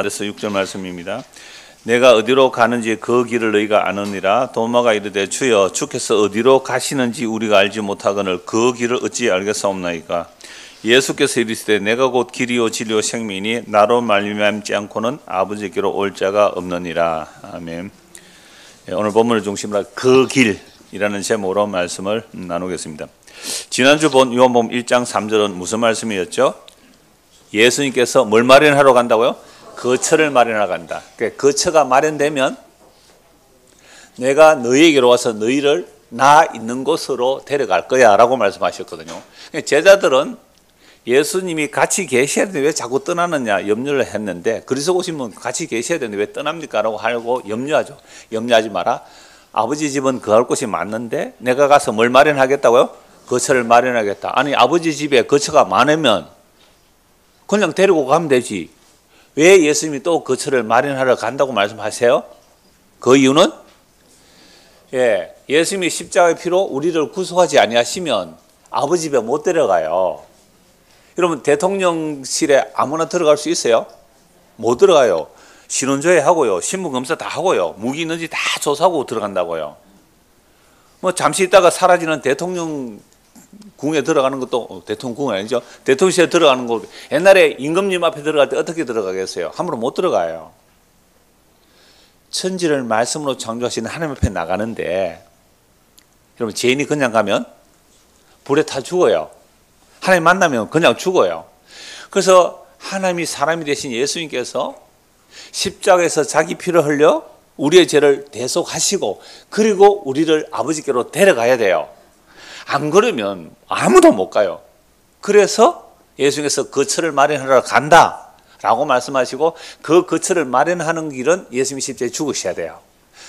그래서 6절 말씀입니다. 내가 어디로 가는지 그 길을 너희가 아느니라. 도마가 이르되 주여 주께서 어디로 가시는지 우리가 알지 못하거늘 그 길을 어찌 알겠사옵나이까. 예수께서 이르시되 내가 곧 길이요 진리요 생명이니 나로 말미암지 않고는 아버지께로 올 자가 없느니라. 아멘. 오늘 본문을 중심으로 그 길이라는 제목으로 말씀을 나누겠습니다. 지난주 본 요한복음 1장 3절은 무슨 말씀이었죠? 예수님께서 뭘 마련하러 간다고요? 거처를 마련하러 간다. 거처가 마련되면 내가 너희에게로 와서 너희를 나 있는 곳으로 데려갈 거야 라고 말씀하셨거든요. 제자들은 예수님이 같이 계셔야 되는데 왜 자꾸 떠나느냐 염려를 했는데, 그리스도 오시면 같이 계셔야 되는데 왜 떠납니까? 라고 하고 염려하죠. 염려하지 마라. 아버지 집은 거할 곳이 많은데 내가 가서 뭘 마련하겠다고요? 거처를 마련하겠다. 아니 아버지 집에 거처가 많으면 그냥 데리고 가면 되지. 왜 예수님이 또 거처를 마련하러 간다고 말씀하세요? 그 이유는 예수님이 십자가의 피로 우리를 구속하지 아니하시면 아버지 집에 못 데려가요. 여러분 대통령실에 아무나 들어갈 수 있어요? 못 들어가요. 신원조회 하고요, 신분검사 다 하고요, 무기 있는지 다 조사하고 들어간다고요. 뭐 잠시 있다가 사라지는 대통령 궁에 들어가는 것도, 대통령 아니죠, 대통령실에 들어가는 거, 옛날에 임금님 앞에 들어갈 때 어떻게 들어가겠어요? 함부로 못 들어가요. 천지를 말씀으로 창조하시는 하나님 앞에 나가는데 여러분 죄인이 그냥 가면 불에 타 죽어요. 하나님 만나면 그냥 죽어요. 그래서 하나님이 사람이 되신 예수님께서 십자가에서 자기 피를 흘려 우리의 죄를 대속하시고 그리고 우리를 아버지께로 데려가야 돼요. 안 그러면 아무도 못 가요. 그래서 예수님께서 거처를 마련하러 간다 라고 말씀하시고, 그 거처를 마련하는 길은 예수님이 십자가에 죽으셔야 돼요.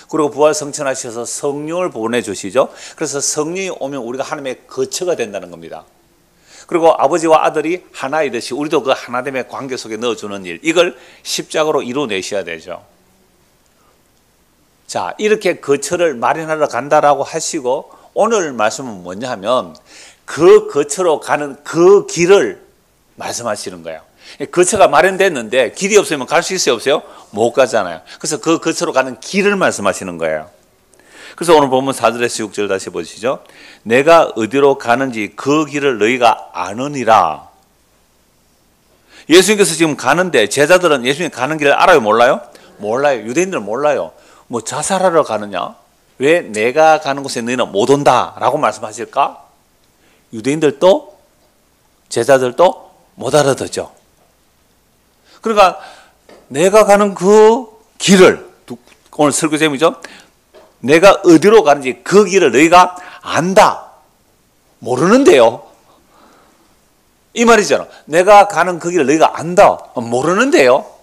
그리고 부활 성천하셔서 성령을 보내주시죠. 그래서 성령이 오면 우리가 하나님의 거처가 된다는 겁니다. 그리고 아버지와 아들이 하나이듯이 우리도 그 하나됨의 관계 속에 넣어주는 일, 이걸 십자가로 이루어내셔야 되죠. 자, 이렇게 거처를 마련하러 간다라고 하시고, 오늘 말씀은 뭐냐 하면 그 거처로 가는 그 길을 말씀하시는 거예요. 거처가 마련됐는데 길이 없으면 갈 수 있어요, 없어요? 못 가잖아요. 그래서 그 거처로 가는 길을 말씀하시는 거예요. 그래서 오늘 보면 4절에서 6절 다시 보시죠. 내가 어디로 가는지 그 길을 너희가 아느니라. 예수님께서 지금 가는데 제자들은 예수님 가는 길을 알아요, 몰라요? 몰라요. 유대인들은 몰라요. 뭐 자살하러 가느냐? 왜 내가 가는 곳에 너희는 못 온다 라고 말씀하실까? 유대인들도 제자들도 못 알아듣죠. 그러니까 내가 가는 그 길을, 오늘 설교 제목이죠, 내가 어디로 가는지 그 길을 너희가 안다. 모르는데요. 이 말이잖아. 내가 가는 그 길을 너희가 안다. 모르는데요.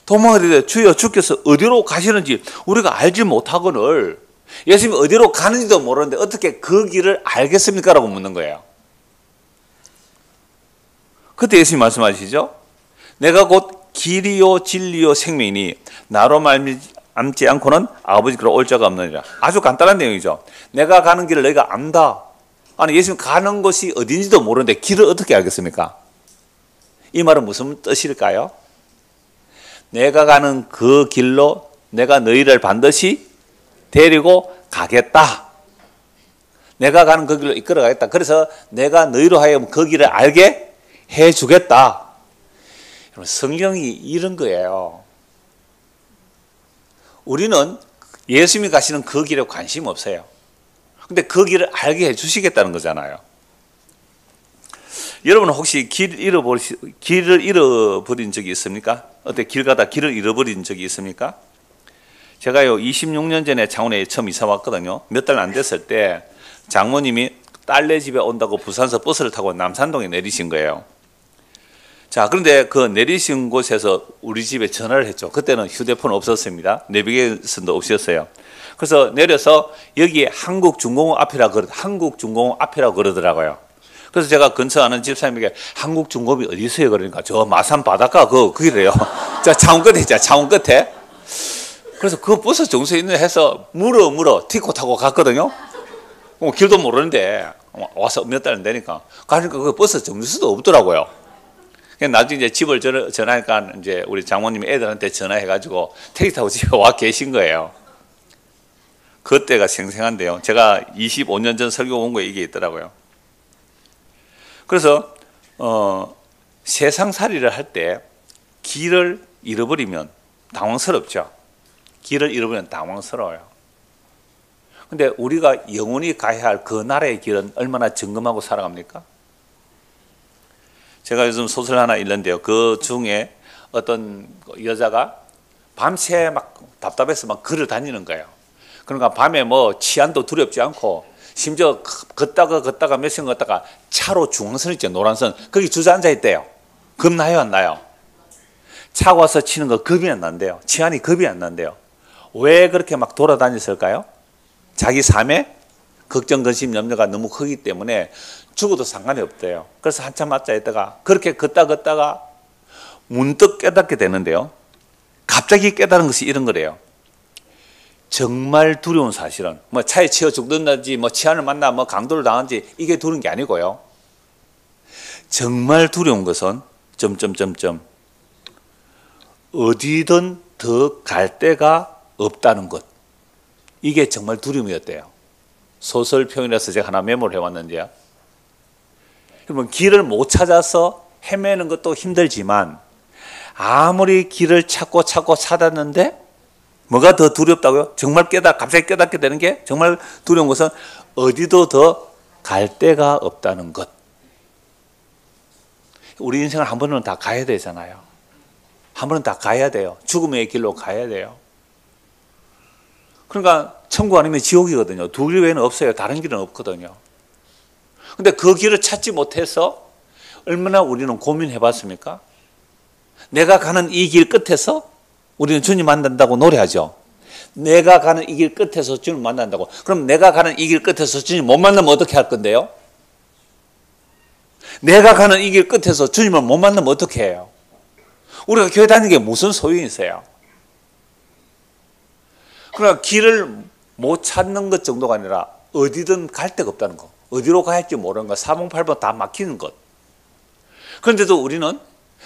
도마가 이르되 주여 주께서 어디로 가시는지 우리가 알지 못하거늘, 예수님이 어디로 가는지도 모르는데 어떻게 그 길을 알겠습니까? 라고 묻는 거예요. 그때 예수님이 말씀하시죠. 내가 곧 길이요 진리요 생명이니 나로 말미암지 않고는 아버지께로 올 자가 없느니라. 아주 간단한 내용이죠. 내가 가는 길을 너희가 안다. 아니 예수님 가는 곳이 어딘지도 모르는데 길을 어떻게 알겠습니까? 이 말은 무슨 뜻일까요? 내가 가는 그 길로 내가 너희를 반드시 데리고 가겠다. 내가 가는 그 길로 이끌어 가겠다. 그래서 내가 너희로 하여금 그 길을 알게 해주겠다. 성경이 이런 거예요. 우리는 예수님이 가시는 그 길에 관심 없어요. 근데 그 길을 알게 해주시겠다는 거잖아요. 여러분은 혹시 길을 잃어버린 적이 있습니까? 어때 길 가다 길을 잃어버린 적이 있습니까? 제가요 26년 전에 창원에 처음 이사 왔거든요. 몇 달 안 됐을 때 장모님이 딸네 집에 온다고 부산서 버스를 타고 남산동에 내리신 거예요. 자, 그런데 그 내리신 곳에서 우리 집에 전화를 했죠. 그때는 휴대폰 없었습니다. 내비게이션도 없었어요. 그래서 내려서 여기 한국중공업 앞이라고 그러더라고요. 그래서 제가 근처 아는 집사님에게 한국중공업이 어디 있어요? 그러니까 저 마산 바닷가 거기래요. 자, 창원 끝에 있잖아, 창원 끝에. 그래서 그 버스 정수에 있는 해서 물어 티코 타고 갔거든요. 길도 모르는데 와서 몇 달 안 되니까 가니까 그 버스 정수도 없더라고요. 나중에 이제 집을 전화하니까 이제 우리 장모님이 애들한테 전화해가지고 택시 타고 집에 와 계신 거예요. 그때가 생생한데요. 제가 25년 전 설교 원고에 이게 있더라고요. 그래서 세상살이를 할 때 길을 잃어버리면 당황스럽죠. 길을 잃어버리면 당황스러워요. 근데 우리가 영원히 가야 할 그 나라의 길은 얼마나 정금하고 살아갑니까? 제가 요즘 소설 하나 읽는데요. 그 중에 어떤 여자가 밤새 막 답답해서 막 걸어 다니는 거예요. 그러니까 밤에 뭐 치안도 두렵지 않고 심지어 걷다가 몇 시간 걷다가 차로 중앙선 있죠. 노란선. 거기 주저앉아 있대요. 겁나요 안 나요? 차 와서 치는 거 겁이 안 난대요. 치안이 겁이 안 난대요. 왜 그렇게 막 돌아다녔을까요? 자기 삶에 걱정, 근심, 염려가 너무 크기 때문에 죽어도 상관이 없대요. 그래서 한참 앉아 있다가 그렇게 걷다가 문득 깨닫게 되는데요. 갑자기 깨달은 것이 이런 거래요. 정말 두려운 사실은 뭐 차에 치여 죽든지 뭐 치안을 만나 뭐 강도를 당한지 이게 두려운 게 아니고요. 정말 두려운 것은 어디든 더 갈 데가 없다는 것. 이게 정말 두려움이었대요. 소설 표현이라서 제가 하나 메모를 해왔는데요. 여러분 길을 못 찾아서 헤매는 것도 힘들지만 아무리 길을 찾고 찾았는데 뭐가 더 두렵다고요? 정말 갑자기 깨닫게 되는 게 정말 두려운 것은 어디도 더 갈 데가 없다는 것. 우리 인생을 한 번은 다 가야 되잖아요. 한 번은 다 가야 돼요. 죽음의 길로 가야 돼요. 그러니까 천국 아니면 지옥이거든요. 두 길 외에는 없어요. 다른 길은 없거든요. 근데 그 길을 찾지 못해서 얼마나 우리는 고민해 봤습니까? 내가 가는 이 길 끝에서 우리는 주님 만난다고 노래하죠. 내가 가는 이 길 끝에서 주님 만난다고. 그럼 내가 가는 이 길 끝에서 주님 못 만나면 어떻게 할 건데요? 내가 가는 이 길 끝에서 주님을 못 만나면 어떻게 해요? 우리가 교회 다니는 게 무슨 소용이 있어요? 그러니까 길을 못 찾는 것 정도가 아니라 어디든 갈 데가 없다는 거. 어디로 가야 할지 모르는 것. 사방팔방 다 막히는 것. 그런데도 우리는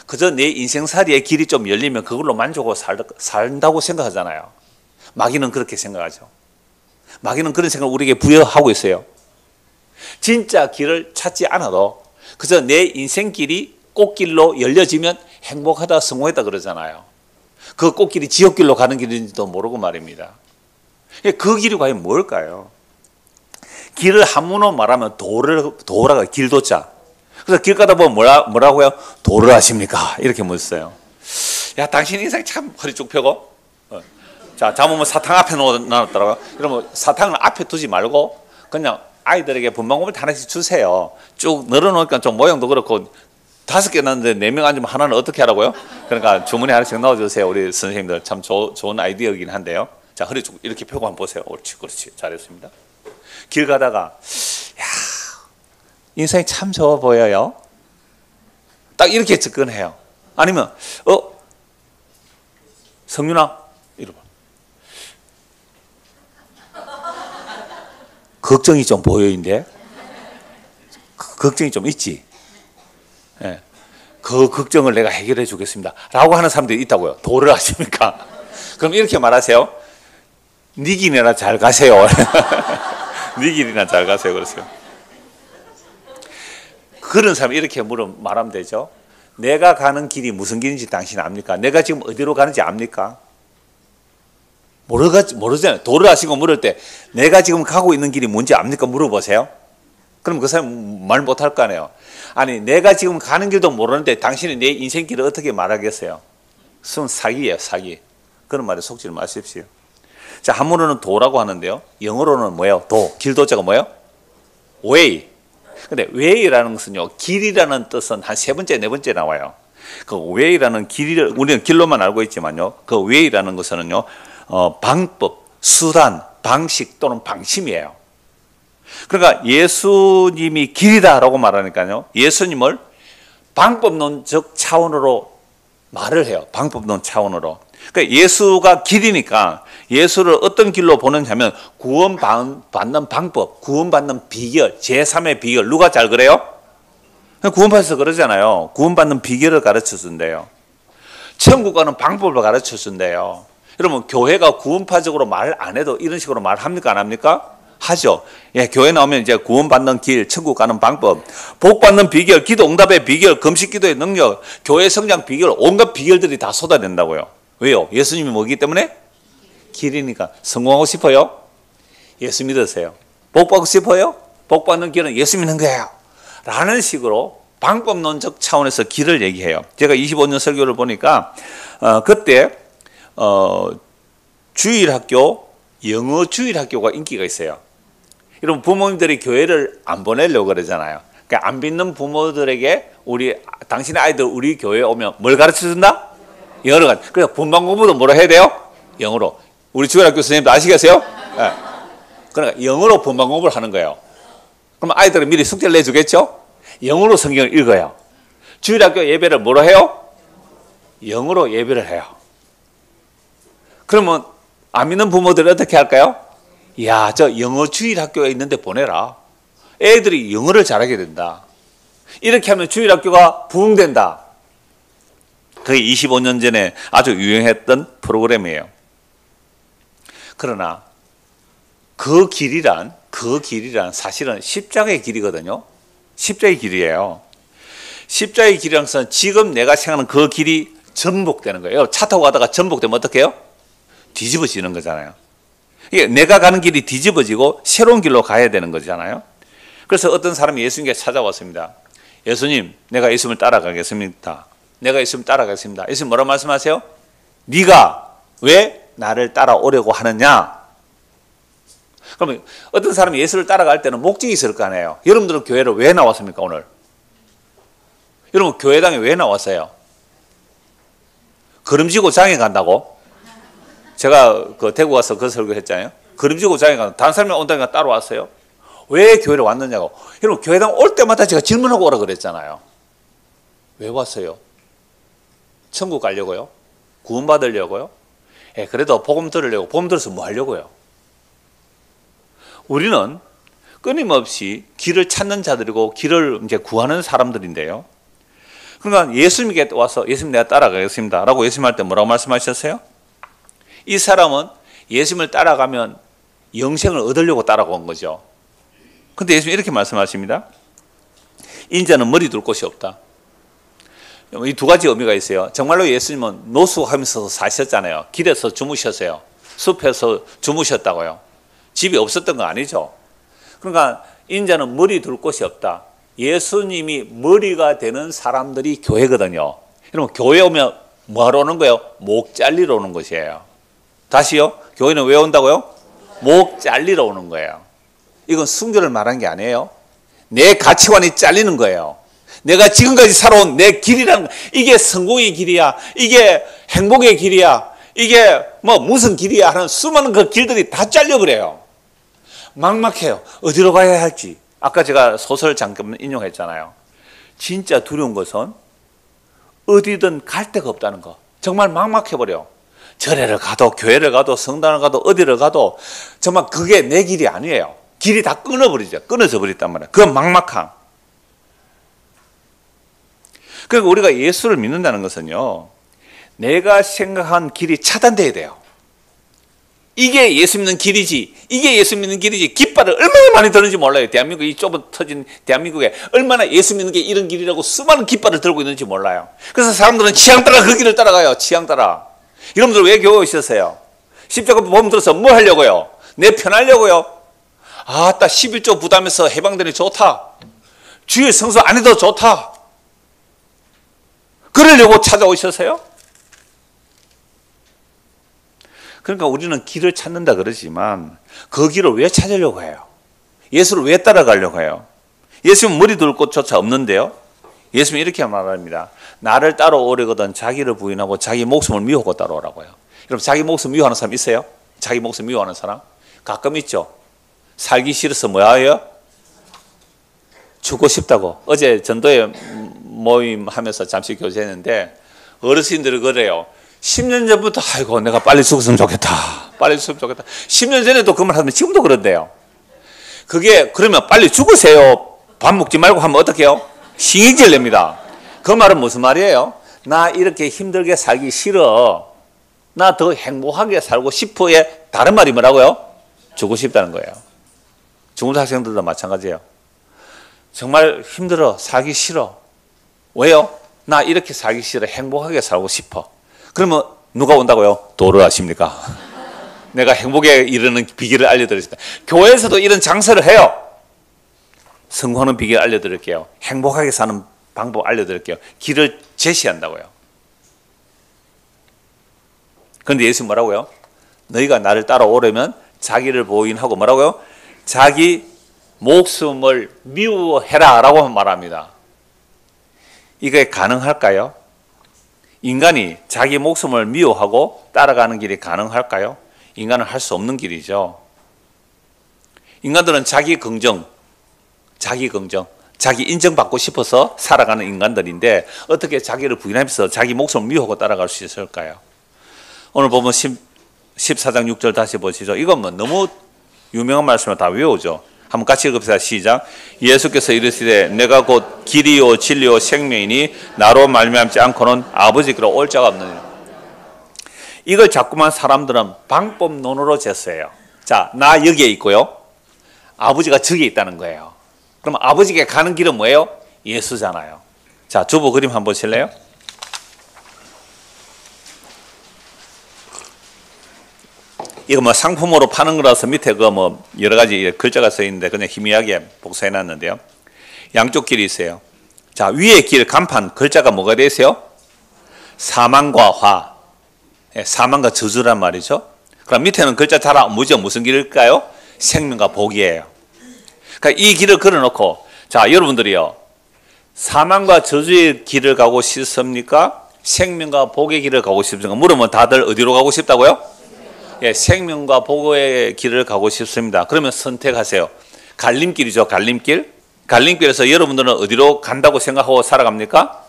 그저 내 인생살이의 길이 좀 열리면 그걸로 만족하고 산다고 생각하잖아요. 마귀는 그렇게 생각하죠. 마귀는 그런 생각을 우리에게 부여하고 있어요. 진짜 길을 찾지 않아도 그저 내 인생길이 꽃길로 열려지면 행복하다, 성공했다 그러잖아요. 그 꽃길이 지옥길로 가는 길인지도 모르고 말입니다. 그 길이 과연 뭘까요? 길을 한문으로 말하면 도라가 길도자. 그래서 길 가다 보면 뭐라고요? 도를 아십니까? 이렇게 묻었어요. 야, 당신 인생 참 허리 쭉 펴고. 자, 잡으면 사탕 앞에 놔놨더라고요. 그러면 사탕을 앞에 두지 말고 그냥 아이들에게 분방구를 하나씩 주세요. 쭉 늘어놓으니까 좀 모양도 그렇고 5개 넣는데 4명 앉으면 하나는 어떻게 하라고요? 그러니까 주머니 하나씩 넣어주세요. 우리 선생님들 참 좋은 아이디어이긴 한데요. 자, 허리 쭉 이렇게 펴고 한번 보세요. 그렇지. 잘했습니다. 길 가다가 야, 인생이 참 좋아 보여요. 딱 이렇게 접근해요. 아니면 성윤아 이러봐. 걱정이 좀 보여인데 걱정이 좀 있지. 예. 그 걱정을 내가 해결해 주겠습니다 라고 하는 사람들이 있다고요. 도를 아십니까? 그럼 이렇게 말하세요. 네 길이나 잘 가세요. 네 길이나 잘 가세요. 그러세요. 그런 사람이 이렇게 말하면 되죠. 내가 가는 길이 무슨 길인지 당신 압니까? 내가 지금 어디로 가는지 압니까? 모르잖아요. 도를 아시고 물을 때 내가 지금 가고 있는 길이 뭔지 압니까? 물어보세요. 그럼 그 사람 말 못할 거 아니에요. 아니, 내가 지금 가는 길도 모르는데 당신이 내 인생길을 어떻게 말하겠어요? 그건 사기예요, 사기. 그런 말에 속지 마십시오. 자, 한문으로는 도라고 하는데요. 영어로는 뭐예요? 길도자가 뭐예요? way. 근데 way라는 것은요, 길이라는 뜻은 한 3번째, 4번째 나와요. 그 way라는 길을 우리는 길로만 알고 있지만요. 그 way라는 것은요, 방법, 수단, 방식 또는 방침이에요. 그러니까 예수님이 길이다라고 말하니까요. 예수님을 방법론적 차원으로 말을 해요. 방법론 차원으로. 그러니까 예수가 길이니까 예수를 어떤 길로 보느냐면 구원받는 방법, 구원받는 비결, 제3의 비결. 누가 잘 그래요? 구원받아서 그러잖아요. 구원받는 비결을 가르쳐 준대요. 천국 가는 방법을 가르쳐 준대요. 여러분, 교회가 구원파적으로 말 안 해도 이런 식으로 말합니까? 안 합니까? 하죠. 예, 교회 나오면 이제 구원받는 길, 천국 가는 방법, 복받는 비결, 기도 응답의 비결, 금식 기도의 능력, 교회 성장 비결, 온갖 비결들이 다 쏟아낸다고요. 왜요? 예수님이 뭐기 때문에? 길이니까. 성공하고 싶어요? 예수 믿으세요. 복받고 싶어요? 복받는 길은 예수 믿는 거예요. 라는 식으로 방법론적 차원에서 길을 얘기해요. 제가 25년 설교를 보니까 그때 주일학교, 영어 주일학교가 인기가 있어요. 여러분, 부모님들이 교회를 안 보내려고 그러잖아요. 그러니까 안 믿는 부모들에게 당신의 아이들 우리 교회에 오면 뭘 가르쳐 준다? 영어를 가르쳐. 그래서 본방 공부도 뭐로 해야 돼요? 영어로. 우리 주일학교 선생님도 아시겠어요? 네. 그러니까 영어로 본방 공부를 하는 거예요. 그럼 아이들은 미리 숙제를 내주겠죠? 영어로 성경을 읽어요. 주일학교 예배를 뭐로 해요? 영어로 예배를 해요. 그러면 안 믿는 부모들은 어떻게 할까요? 야, 저 영어 주일학교에 있는데 보내라. 애들이 영어를 잘하게 된다. 이렇게 하면 주일학교가 부흥된다. 그게 25년 전에 아주 유행했던 프로그램이에요. 그러나 그 길이란 사실은 십자가의 길이거든요. 십자가의 길이에요. 십자가의 길이라는 것은 지금 내가 생각하는 그 길이 전복되는 거예요. 차 타고 가다가 전복되면 어떻게 해요? 뒤집어지는 거잖아요. 이게 내가 가는 길이 뒤집어지고 새로운 길로 가야 되는 거잖아요. 그래서 어떤 사람이 예수님께 찾아왔습니다. 예수님, 내가 예수님을 따라가겠습니다. 내가 예수님을 따라가겠습니다. 예수님 뭐라고 말씀하세요? 네가 왜 나를 따라오려고 하느냐? 그러면 어떤 사람이 예수를 따라갈 때는 목적이 있을 거 아니에요. 여러분들은 교회를 왜 나왔습니까, 오늘? 여러분, 교회당에 왜 나왔어요? 걸음지고 장에 간다고? 제가 대구 가서 그 설교 했잖아요. 걸음지고 장에 간다. 다른 사람이 온다니까 따라왔어요. 왜 교회를 왔느냐고. 여러분, 교회당 올 때마다 제가 질문하고 오라 그랬잖아요. 왜 왔어요? 천국 가려고요? 구원받으려고요? 예, 그래도 복음 들으려고. 복음 들어서 뭐 하려고요? 우리는 끊임없이 길을 찾는 자들이고 길을 이제 구하는 사람들인데요. 그러니까 예수님께 와서 예수님 내가 따라가겠습니다 라고 예수님 할 때 뭐라고 말씀하셨어요? 이 사람은 예수님을 따라가면 영생을 얻으려고 따라온 거죠. 근데 예수님 이렇게 말씀하십니다. 인자는 머리 둘 곳이 없다. 이 두 가지 의미가 있어요. 정말로 예수님은 노숙하면서 사셨잖아요. 길에서 주무셨어요. 숲에서 주무셨다고요. 집이 없었던 거 아니죠. 그러니까 인자는 머리 둘 곳이 없다. 예수님이 머리가 되는 사람들이 교회거든요. 여러분, 교회 오면 뭐하러 오는 거예요? 목 잘리러 오는 것이에요. 다시요. 교회는 왜 온다고요? 목 잘리러 오는 거예요. 이건 순교를 말한 게 아니에요. 내 가치관이 잘리는 거예요. 내가 지금까지 살아온 내 길이라는 거. 이게 성공의 길이야. 이게 행복의 길이야. 이게 뭐 무슨 길이야 하는 수많은 그 길들이 다 잘려버려요. 막막해요. 어디로 가야 할지. 아까 제가 소설 잠깐 인용했잖아요. 진짜 두려운 것은 어디든 갈 데가 없다는 거. 정말 막막해버려. 절에를 가도 교회를 가도 성당을 가도 어디를 가도 정말 그게 내 길이 아니에요. 길이 다 끊어버리죠. 끊어져 버렸단 말이에요. 그 막막함. 그러니까 우리가 예수를 믿는다는 것은요, 내가 생각한 길이 차단돼야 돼요. 이게 예수 믿는 길이지, 이게 예수 믿는 길이지. 깃발을 얼마나 많이 드는지 몰라요. 대한민국 이 좁은 터진 대한민국에 얼마나 예수 믿는 게 이런 길이라고 수많은 깃발을 들고 있는지 몰라요. 그래서 사람들은 취향 따라 그 길을 따라가요. 취향 따라. 여러분들 왜 교회 오셨어요? 십자가 보험 들어서 뭐 하려고요? 내 편하려고요? 아따 11조 부담해서 해방되니 좋다. 주일 성수 안 해도 좋다. 그러려고 찾아오셨어요? 그러니까 우리는 길을 찾는다 그러지만 그 길을 왜 찾으려고 해요? 예수를 왜 따라가려고 해요? 예수는 머리 둘 곳조차 없는데요. 예수님이 이렇게 말합니다. 나를 따라오려거든 자기를 부인하고 자기 목숨을 미워하고 따라오라고요. 여러분, 자기 목숨 미워하는 사람 있어요? 자기 목숨 미워하는 사람? 가끔 있죠. 살기 싫어서 뭐야 해요? 죽고 싶다고. 어제 전도회 모임 하면서 잠시 교제했는데 어르신들이 그래요. 10년 전부터 아이고 내가 빨리 죽었으면 좋겠다. 빨리 죽었으면 좋겠다. 10년 전에도 그 말 하면 지금도 그런데요. 그게 그러면 빨리 죽으세요. 밥 먹지 말고 하면 어떡해요? 신경질 냅니다. 그 말은 무슨 말이에요? 나 이렇게 힘들게 살기 싫어. 나 더 행복하게 살고 싶어의 다른 말이 뭐라고요? 주고 싶다는 거예요. 중고등학생들도 마찬가지예요. 정말 힘들어. 살기 싫어. 왜요? 나 이렇게 살기 싫어. 행복하게 살고 싶어. 그러면 누가 온다고요? 도를 아십니까? 내가 행복에 이르는 비결을 알려드리겠습니다. 교회에서도 이런 장사를 해요. 성공하는 비결 알려드릴게요. 행복하게 사는 방법 알려드릴게요. 길을 제시한다고요. 그런데 예수님 뭐라고요? 너희가 나를 따라오려면 자기를 보인하고 뭐라고요? 자기 목숨을 미워해라 라고 말합니다. 이게 가능할까요? 인간이 자기 목숨을 미워하고 따라가는 길이 가능할까요? 인간은 할 수 없는 길이죠. 인간들은 자기 긍정, 자기 인정받고 싶어서 살아가는 인간들인데 어떻게 자기를 부인하면서 자기 목숨을 미워하고 따라갈 수 있을까요? 오늘 보면 14장 6절 다시 보시죠. 이건 뭐 너무 유명한 말씀을 다 외우죠. 한번 같이 읽읍시다. 시작. 예수께서 이르시되 내가 곧 길이요 진리요 생명이니 나로 말미암지 않고는 아버지께로 올 자가 없느니라. 이걸 자꾸만 사람들은 방법론으로 제시해요. 자, 나 여기에 있고요. 아버지가 저기에 있다는 거예요. 그럼 아버지께 가는 길은 뭐예요? 예수잖아요. 자, 주보 그림 한번 보실래요? 이거 뭐 상품으로 파는 거라서 밑에 그 뭐 여러 가지 글자가 써 있는데 그냥 희미하게 복사해 놨는데요. 양쪽 길이 있어요. 자, 위에 길 간판 글자가 뭐가 되어 있어요? 사망과 화. 사망과 저주란 말이죠. 그럼 밑에는 글자 잘 안 보이죠? 무슨 길일까요? 생명과 복이에요. 그러니까 이 길을 걸어놓고 자, 여러분들이요. 사망과 저주의 길을 가고 싶습니까? 생명과 복의 길을 가고 싶습니까? 물으면 다들 어디로 가고 싶다고요? 예, 생명과 복의 길을 가고 싶습니다. 그러면 선택하세요. 갈림길이죠. 갈림길. 갈림길에서 여러분들은 어디로 간다고 생각하고 살아갑니까?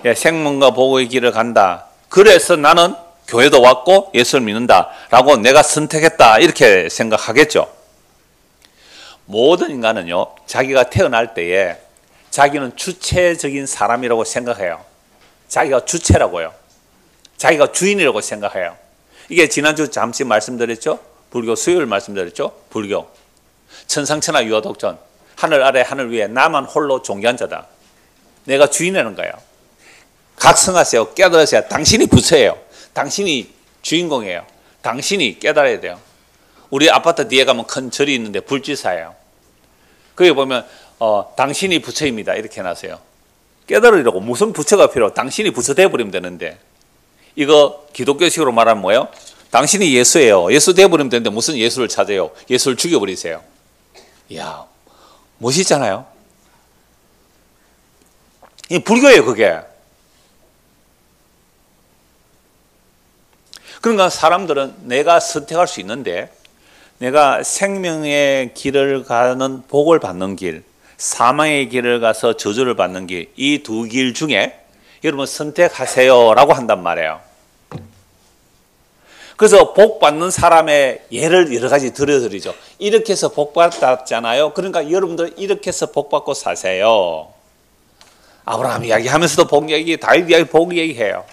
예, 생명과 복의 길을 간다. 그래서 나는 교회도 왔고 예수를 믿는다라고 내가 선택했다 이렇게 생각하겠죠. 모든 인간은요, 자기가 태어날 때에 자기는 주체적인 사람이라고 생각해요. 자기가 주체라고요. 자기가 주인이라고 생각해요. 이게 지난주 잠시 말씀드렸죠. 불교 수요일 말씀드렸죠. 불교 천상천하 유아독전, 하늘 아래 하늘 위에 나만 홀로 존귀한 자다. 내가 주인이라는 거예요. 각성하세요. 깨달으세요. 당신이 부처예요. 당신이 주인공이에요. 당신이 깨달아야 돼요. 우리 아파트 뒤에 가면 큰 절이 있는데 불지사예요. 거기 보면 당신이 부처입니다 이렇게 해놨어요. 깨달으려고 무슨 부처가 필요해요? 당신이 부처 돼버리면 되는데, 이거 기독교식으로 말하면 뭐예요? 당신이 예수예요. 예수 돼버리면 되는데 무슨 예수를 찾아요? 예수를 죽여버리세요. 이야, 멋있잖아요. 이 불교예요 그게. 그러니까 사람들은 내가 선택할 수 있는데, 내가 생명의 길을 가는 복을 받는 길, 사망의 길을 가서 저주를 받는 길, 이 두 길 중에 여러분 선택하세요 라고 한단 말이에요. 그래서 복 받는 사람의 예를 여러 가지 들어드리죠. 이렇게 해서 복 받았잖아요. 그러니까 여러분들 이렇게 해서 복 받고 사세요. 아브라함 이야기하면서도 복 얘기, 다윗 이야기 복 얘기해요.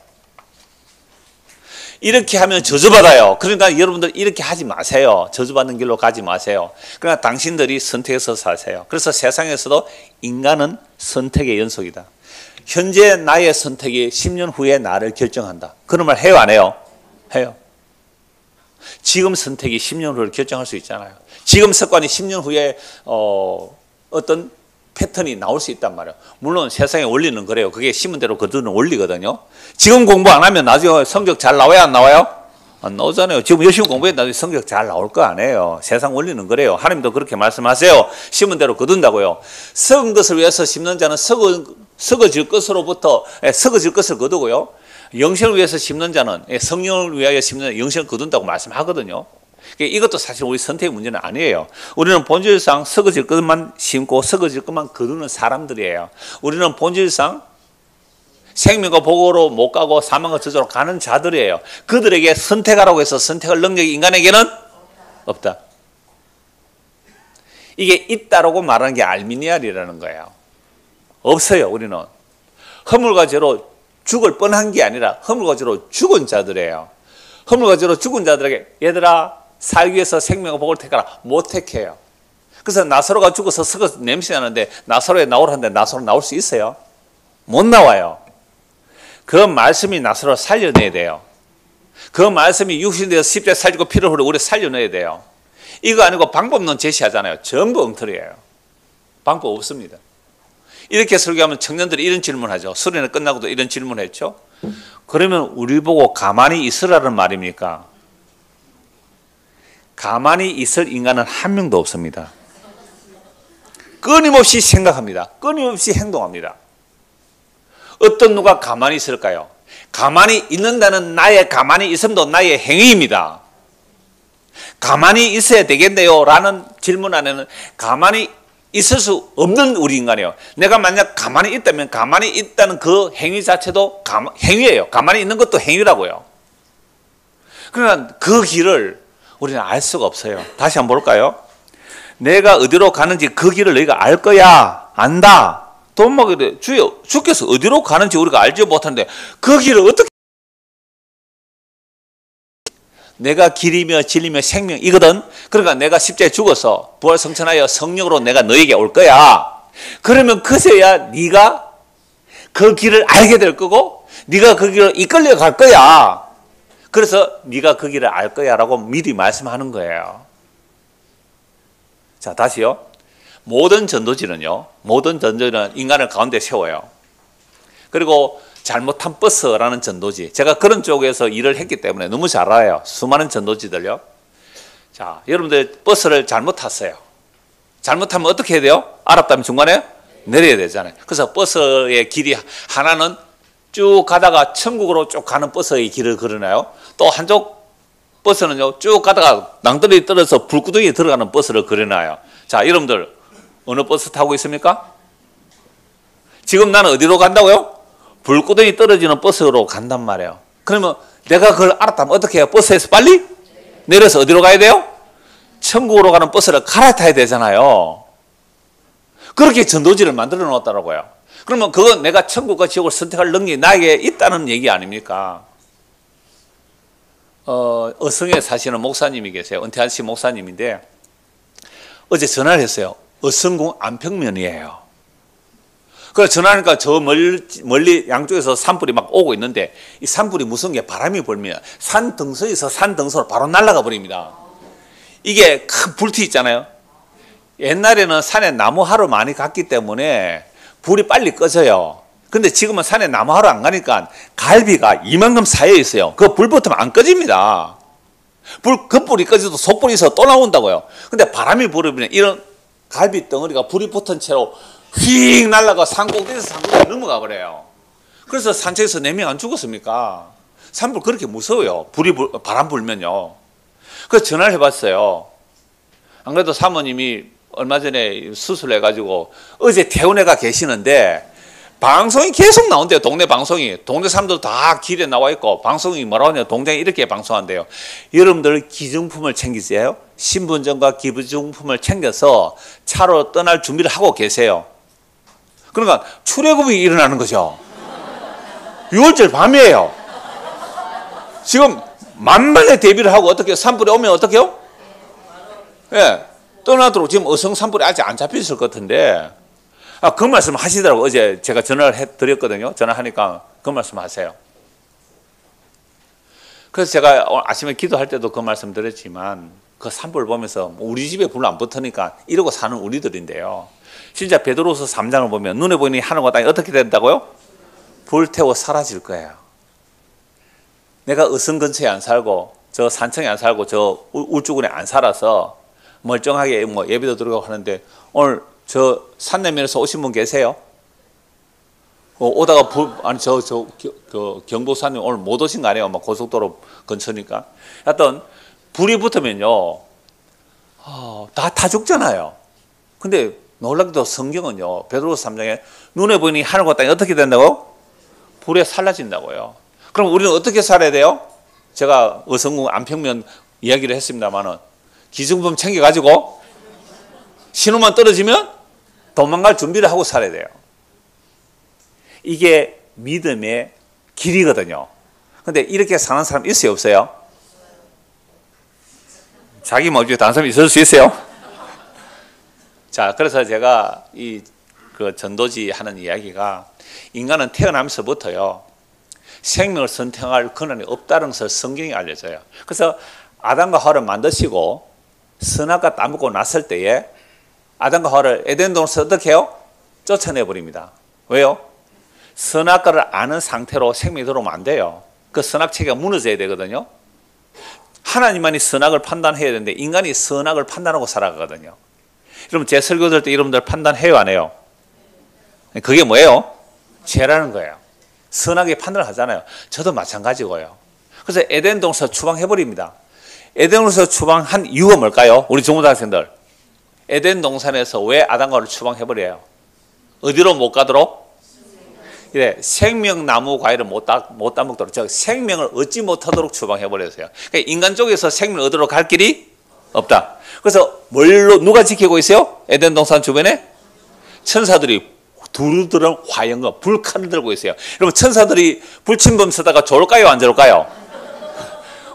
이렇게 하면 저주받아요. 그러니까 여러분들 이렇게 하지 마세요. 저주받는 길로 가지 마세요. 그러니까 당신들이 선택해서 사세요. 그래서 세상에서도 인간은 선택의 연속이다. 현재 나의 선택이 10년 후에 나를 결정한다. 그런 말 해요 안 해요? 해요. 지금 선택이 10년 후를 결정할 수 있잖아요. 지금 습관이 10년 후에 어떤 패턴이 나올 수 있단 말이에요. 물론 세상의 원리는 그래요. 그게 신문대로 거두는 원리거든요. 지금 공부 안 하면 나중에 성적 잘 나와요 안 나와요? 안 나오잖아요. 지금 열심히 공부해도 나중에 성적 잘 나올 거 아니에요. 세상 원리는 그래요. 하나님도 그렇게 말씀하세요. 신문대로 거둔다고요. 썩은 것을 위해서 심는 자는 썩어질 것으로부터 썩어질 것을 거두고요. 영생을 위해서 심는 자는 성령을 위하여 심는 자는 영생을 거둔다고 말씀하거든요. 이것도 사실 우리 선택의 문제는 아니에요. 우리는 본질상 썩어질 것만 심고 썩어질 것만 거두는 사람들이에요. 우리는 본질상 생명과 복으로 못 가고 사망과 저주로 가는 자들이에요. 그들에게 선택하라고 해서 선택할 능력이 인간에게는 없다. 이게 있다라고 말하는 게 알미니알이라는 거예요. 없어요. 우리는 허물과 죄로 죽을 뻔한 게 아니라 허물과 죄로 죽은 자들이에요. 허물과 죄로 죽은 자들에게 얘들아 살기 위해서 생명과 복을 택하라. 못 택해요. 그래서 나사로가 죽어서 썩어서 냄새 나는데 나사로에 나오라는데 나사로 나올 수 있어요? 못 나와요. 그 말씀이 나사로를 살려내야 돼요. 그 말씀이 육신이 되어서 십자가에 살리고 피를 흘려 우리 살려내야 돼요. 이거 아니고 방법론 제시하잖아요. 전부 엉터리예요. 방법 없습니다. 이렇게 설교하면 청년들이 이런 질문하죠. 수련회 끝나고도 이런 질문했죠. 그러면 우리 보고 가만히 있으라는 말입니까? 가만히 있을 인간은 한 명도 없습니다. 끊임없이 생각합니다. 끊임없이 행동합니다. 어떤 누가 가만히 있을까요? 가만히 있는다는 나의 가만히 있음도 나의 행위입니다. 가만히 있어야 되겠네요 라는 질문 안에는 가만히 있을 수 없는 우리 인간이에요. 내가 만약 가만히 있다면 가만히 있다는 그 행위 자체도 행위예요. 가만히 있는 것도 행위라고요. 그러나 그 길을 우리는 알 수가 없어요. 다시 한번 볼까요? 내가 어디로 가는지 그 길을 너희가 알 거야. 안다. 돈 먹이래. 주여, 주께서 어디로 가는지 우리가 알지 못하는데 그 길을 어떻게 내가 길이며 진리며 생명이거든. 그러니까 내가 십자가에 죽어서 부활 성천하여 성령으로 내가 너에게 올 거야. 그러면 그새야 네가 그 길을 알게 될 거고 네가 그 길을 이끌려 갈 거야. 그래서 네가 그 길을 알 거야 라고 미리 말씀하는 거예요. 자, 다시요. 모든 전도지는 인간을 가운데 세워요. 그리고 잘못한 버스라는 전도지. 제가 그런 쪽에서 일을 했기 때문에 너무 잘 알아요. 수많은 전도지들요. 자, 여러분들 버스를 잘못 탔어요. 잘못하면 어떻게 해야 돼요? 알았다면 중간에 내려야 되잖아요. 그래서 버스의 길이 하나는 쭉 가다가 천국으로 쭉 가는 버스의 길을 걸어놔요. 또 한쪽 버스는요, 쭉 가다가 낭떠러지 떨어져서 불구덩이에 들어가는 버스를 걸어놔요. 자, 여러분들 어느 버스 타고 있습니까? 지금 나는 어디로 간다고요? 불구덩이 떨어지는 버스로 간단 말이에요. 그러면 내가 그걸 알았다면 어떻게 해요? 버스에서 빨리 내려서 어디로 가야 돼요? 천국으로 가는 버스를 갈아타야 되잖아요. 그렇게 전도지를 만들어 놓았더라고요. 그러면 그건 내가 천국과 지옥을 선택할 능력이 나에게 있다는 얘기 아닙니까? 어성에 사시는 목사님이 계세요. 은퇴하신 목사님인데 어제 전화를 했어요. 어성군 안평면이에요. 그래서 전화하니까 저 멀리 양쪽에서 산불이 막 오고 있는데 이 산불이 무서운 게 바람이 불면 산 등서에서 산 등서로 바로 날아가 버립니다. 이게 큰 불티 있잖아요. 옛날에는 산에 나무하러 많이 갔기 때문에 불이 빨리 꺼져요. 근데 지금은 산에 나무하러 안 가니까 갈비가 이만큼 쌓여 있어요. 그 불 붙으면 안 꺼집니다. 그 불이 꺼져도 속불이 있어 또 나온다고요. 근데 바람이 불으면 이런 갈비 덩어리가 불이 붙은 채로 휙 날아가 산 꼭대기에서 산 꼭대기 넘어가 버려요. 그래서 산책에서 4명 안 죽었습니까? 산불 그렇게 무서워요. 바람 불면요. 그래서 전화를 해봤어요. 안 그래도 사모님이 얼마 전에 수술해가지고 어제 퇴원해가 계시는데 방송이 계속 나온대요. 동네 방송이. 동네 사람들 다 길에 나와 있고 방송이 뭐라고 하냐. 동장이 이렇게 방송한대요. 여러분들 기증품을 챙기세요. 신분증과 기부증품을 챙겨서 차로 떠날 준비를 하고 계세요. 그러니까 출애굽이 일어나는 거죠. 6월절 밤이에요. 지금 만반의 대비를 하고 어떻게 산불이 오면 어떻게 해요? 예, 떠나도록 지금 어성 산불이 아직 안 잡혔을 것 같은데 그 말씀 하시더라고. 어제 제가 전화를 해드렸거든요. 전화하니까 그 말씀 하세요. 그래서 제가 아침에 기도할 때도 그 말씀 드렸지만 그 산불 보면서 우리 집에 불 안 붙으니까 이러고 사는 우리들인데요. 진짜 베드로서 3장을 보면 눈에 보이는 하늘과 땅이 어떻게 된다고요? 불태워 사라질 거예요. 내가 어성 근처에 안 살고 저 산청에 안 살고 저 울주군에 안 살아서 멀쩡하게 뭐 예배도 들어가고 하는데 오늘 저 산내면에서 오신 분 계세요? 오다가 경도사님 오늘 못 오신 거 아니에요? 막 고속도로 근처니까. 하여튼 불이 붙으면요 다 죽잖아요. 근데 놀랍게도 성경은요 베드로서 3장에 눈에 보이는 하늘과 땅이 어떻게 된다고? 불에 사라진다고요. 그럼 우리는 어떻게 살아야 돼요? 제가 어성군 안평면 이야기를 했습니다만은 기증품 챙겨가지고 신호만 떨어지면 도망갈 준비를 하고 살아야 돼요. 이게 믿음의 길이거든요. 근데 이렇게 사는 사람 있어요, 없어요? 자기 모집에 다른 사람이 있을 수 있어요? 자, 그래서 제가 그 전도지 하는 이야기가 인간은 태어나면서부터요, 생명을 선택할 권한이 없다는 것을 성경이 알려줘요. 그래서 아담과 하와를 만드시고 선악과 따먹고 났을 때에 아담과 하와를 에덴 동산에서 어떻게 해요? 쫓아내버립니다. 왜요? 선악과를 아는 상태로 생명이 들어오면 안 돼요. 그 선악체계가 무너져야 되거든요. 하나님만이 선악을 판단해야 되는데 인간이 선악을 판단하고 살아가거든요. 여러분, 제 설교 들을 때 여러분들 판단해요, 안 해요? 그게 뭐예요? 죄라는 거예요. 선악의 판단을 하잖아요. 저도 마찬가지고요. 그래서 에덴 동산 추방해버립니다. 에덴 동산 추방한 이유가 뭘까요? 우리 중고등학생들, 에덴 동산에서 왜 아담과 하와를 추방해버려요? 어디로 못 가도록? 그래, 생명나무 과일을 못 따먹도록, 즉 생명을 얻지 못하도록 추방해버렸어요. 그러니까 인간 쪽에서 생명을 얻으러 갈 길이 없다. 그래서 뭘로 누가 지키고 있어요? 에덴 동산 주변에 천사들이 두루두루 화염과 불칼을 들고 있어요. 여러분, 천사들이 불침범 쓰다가 좋을까요, 안 좋을까요?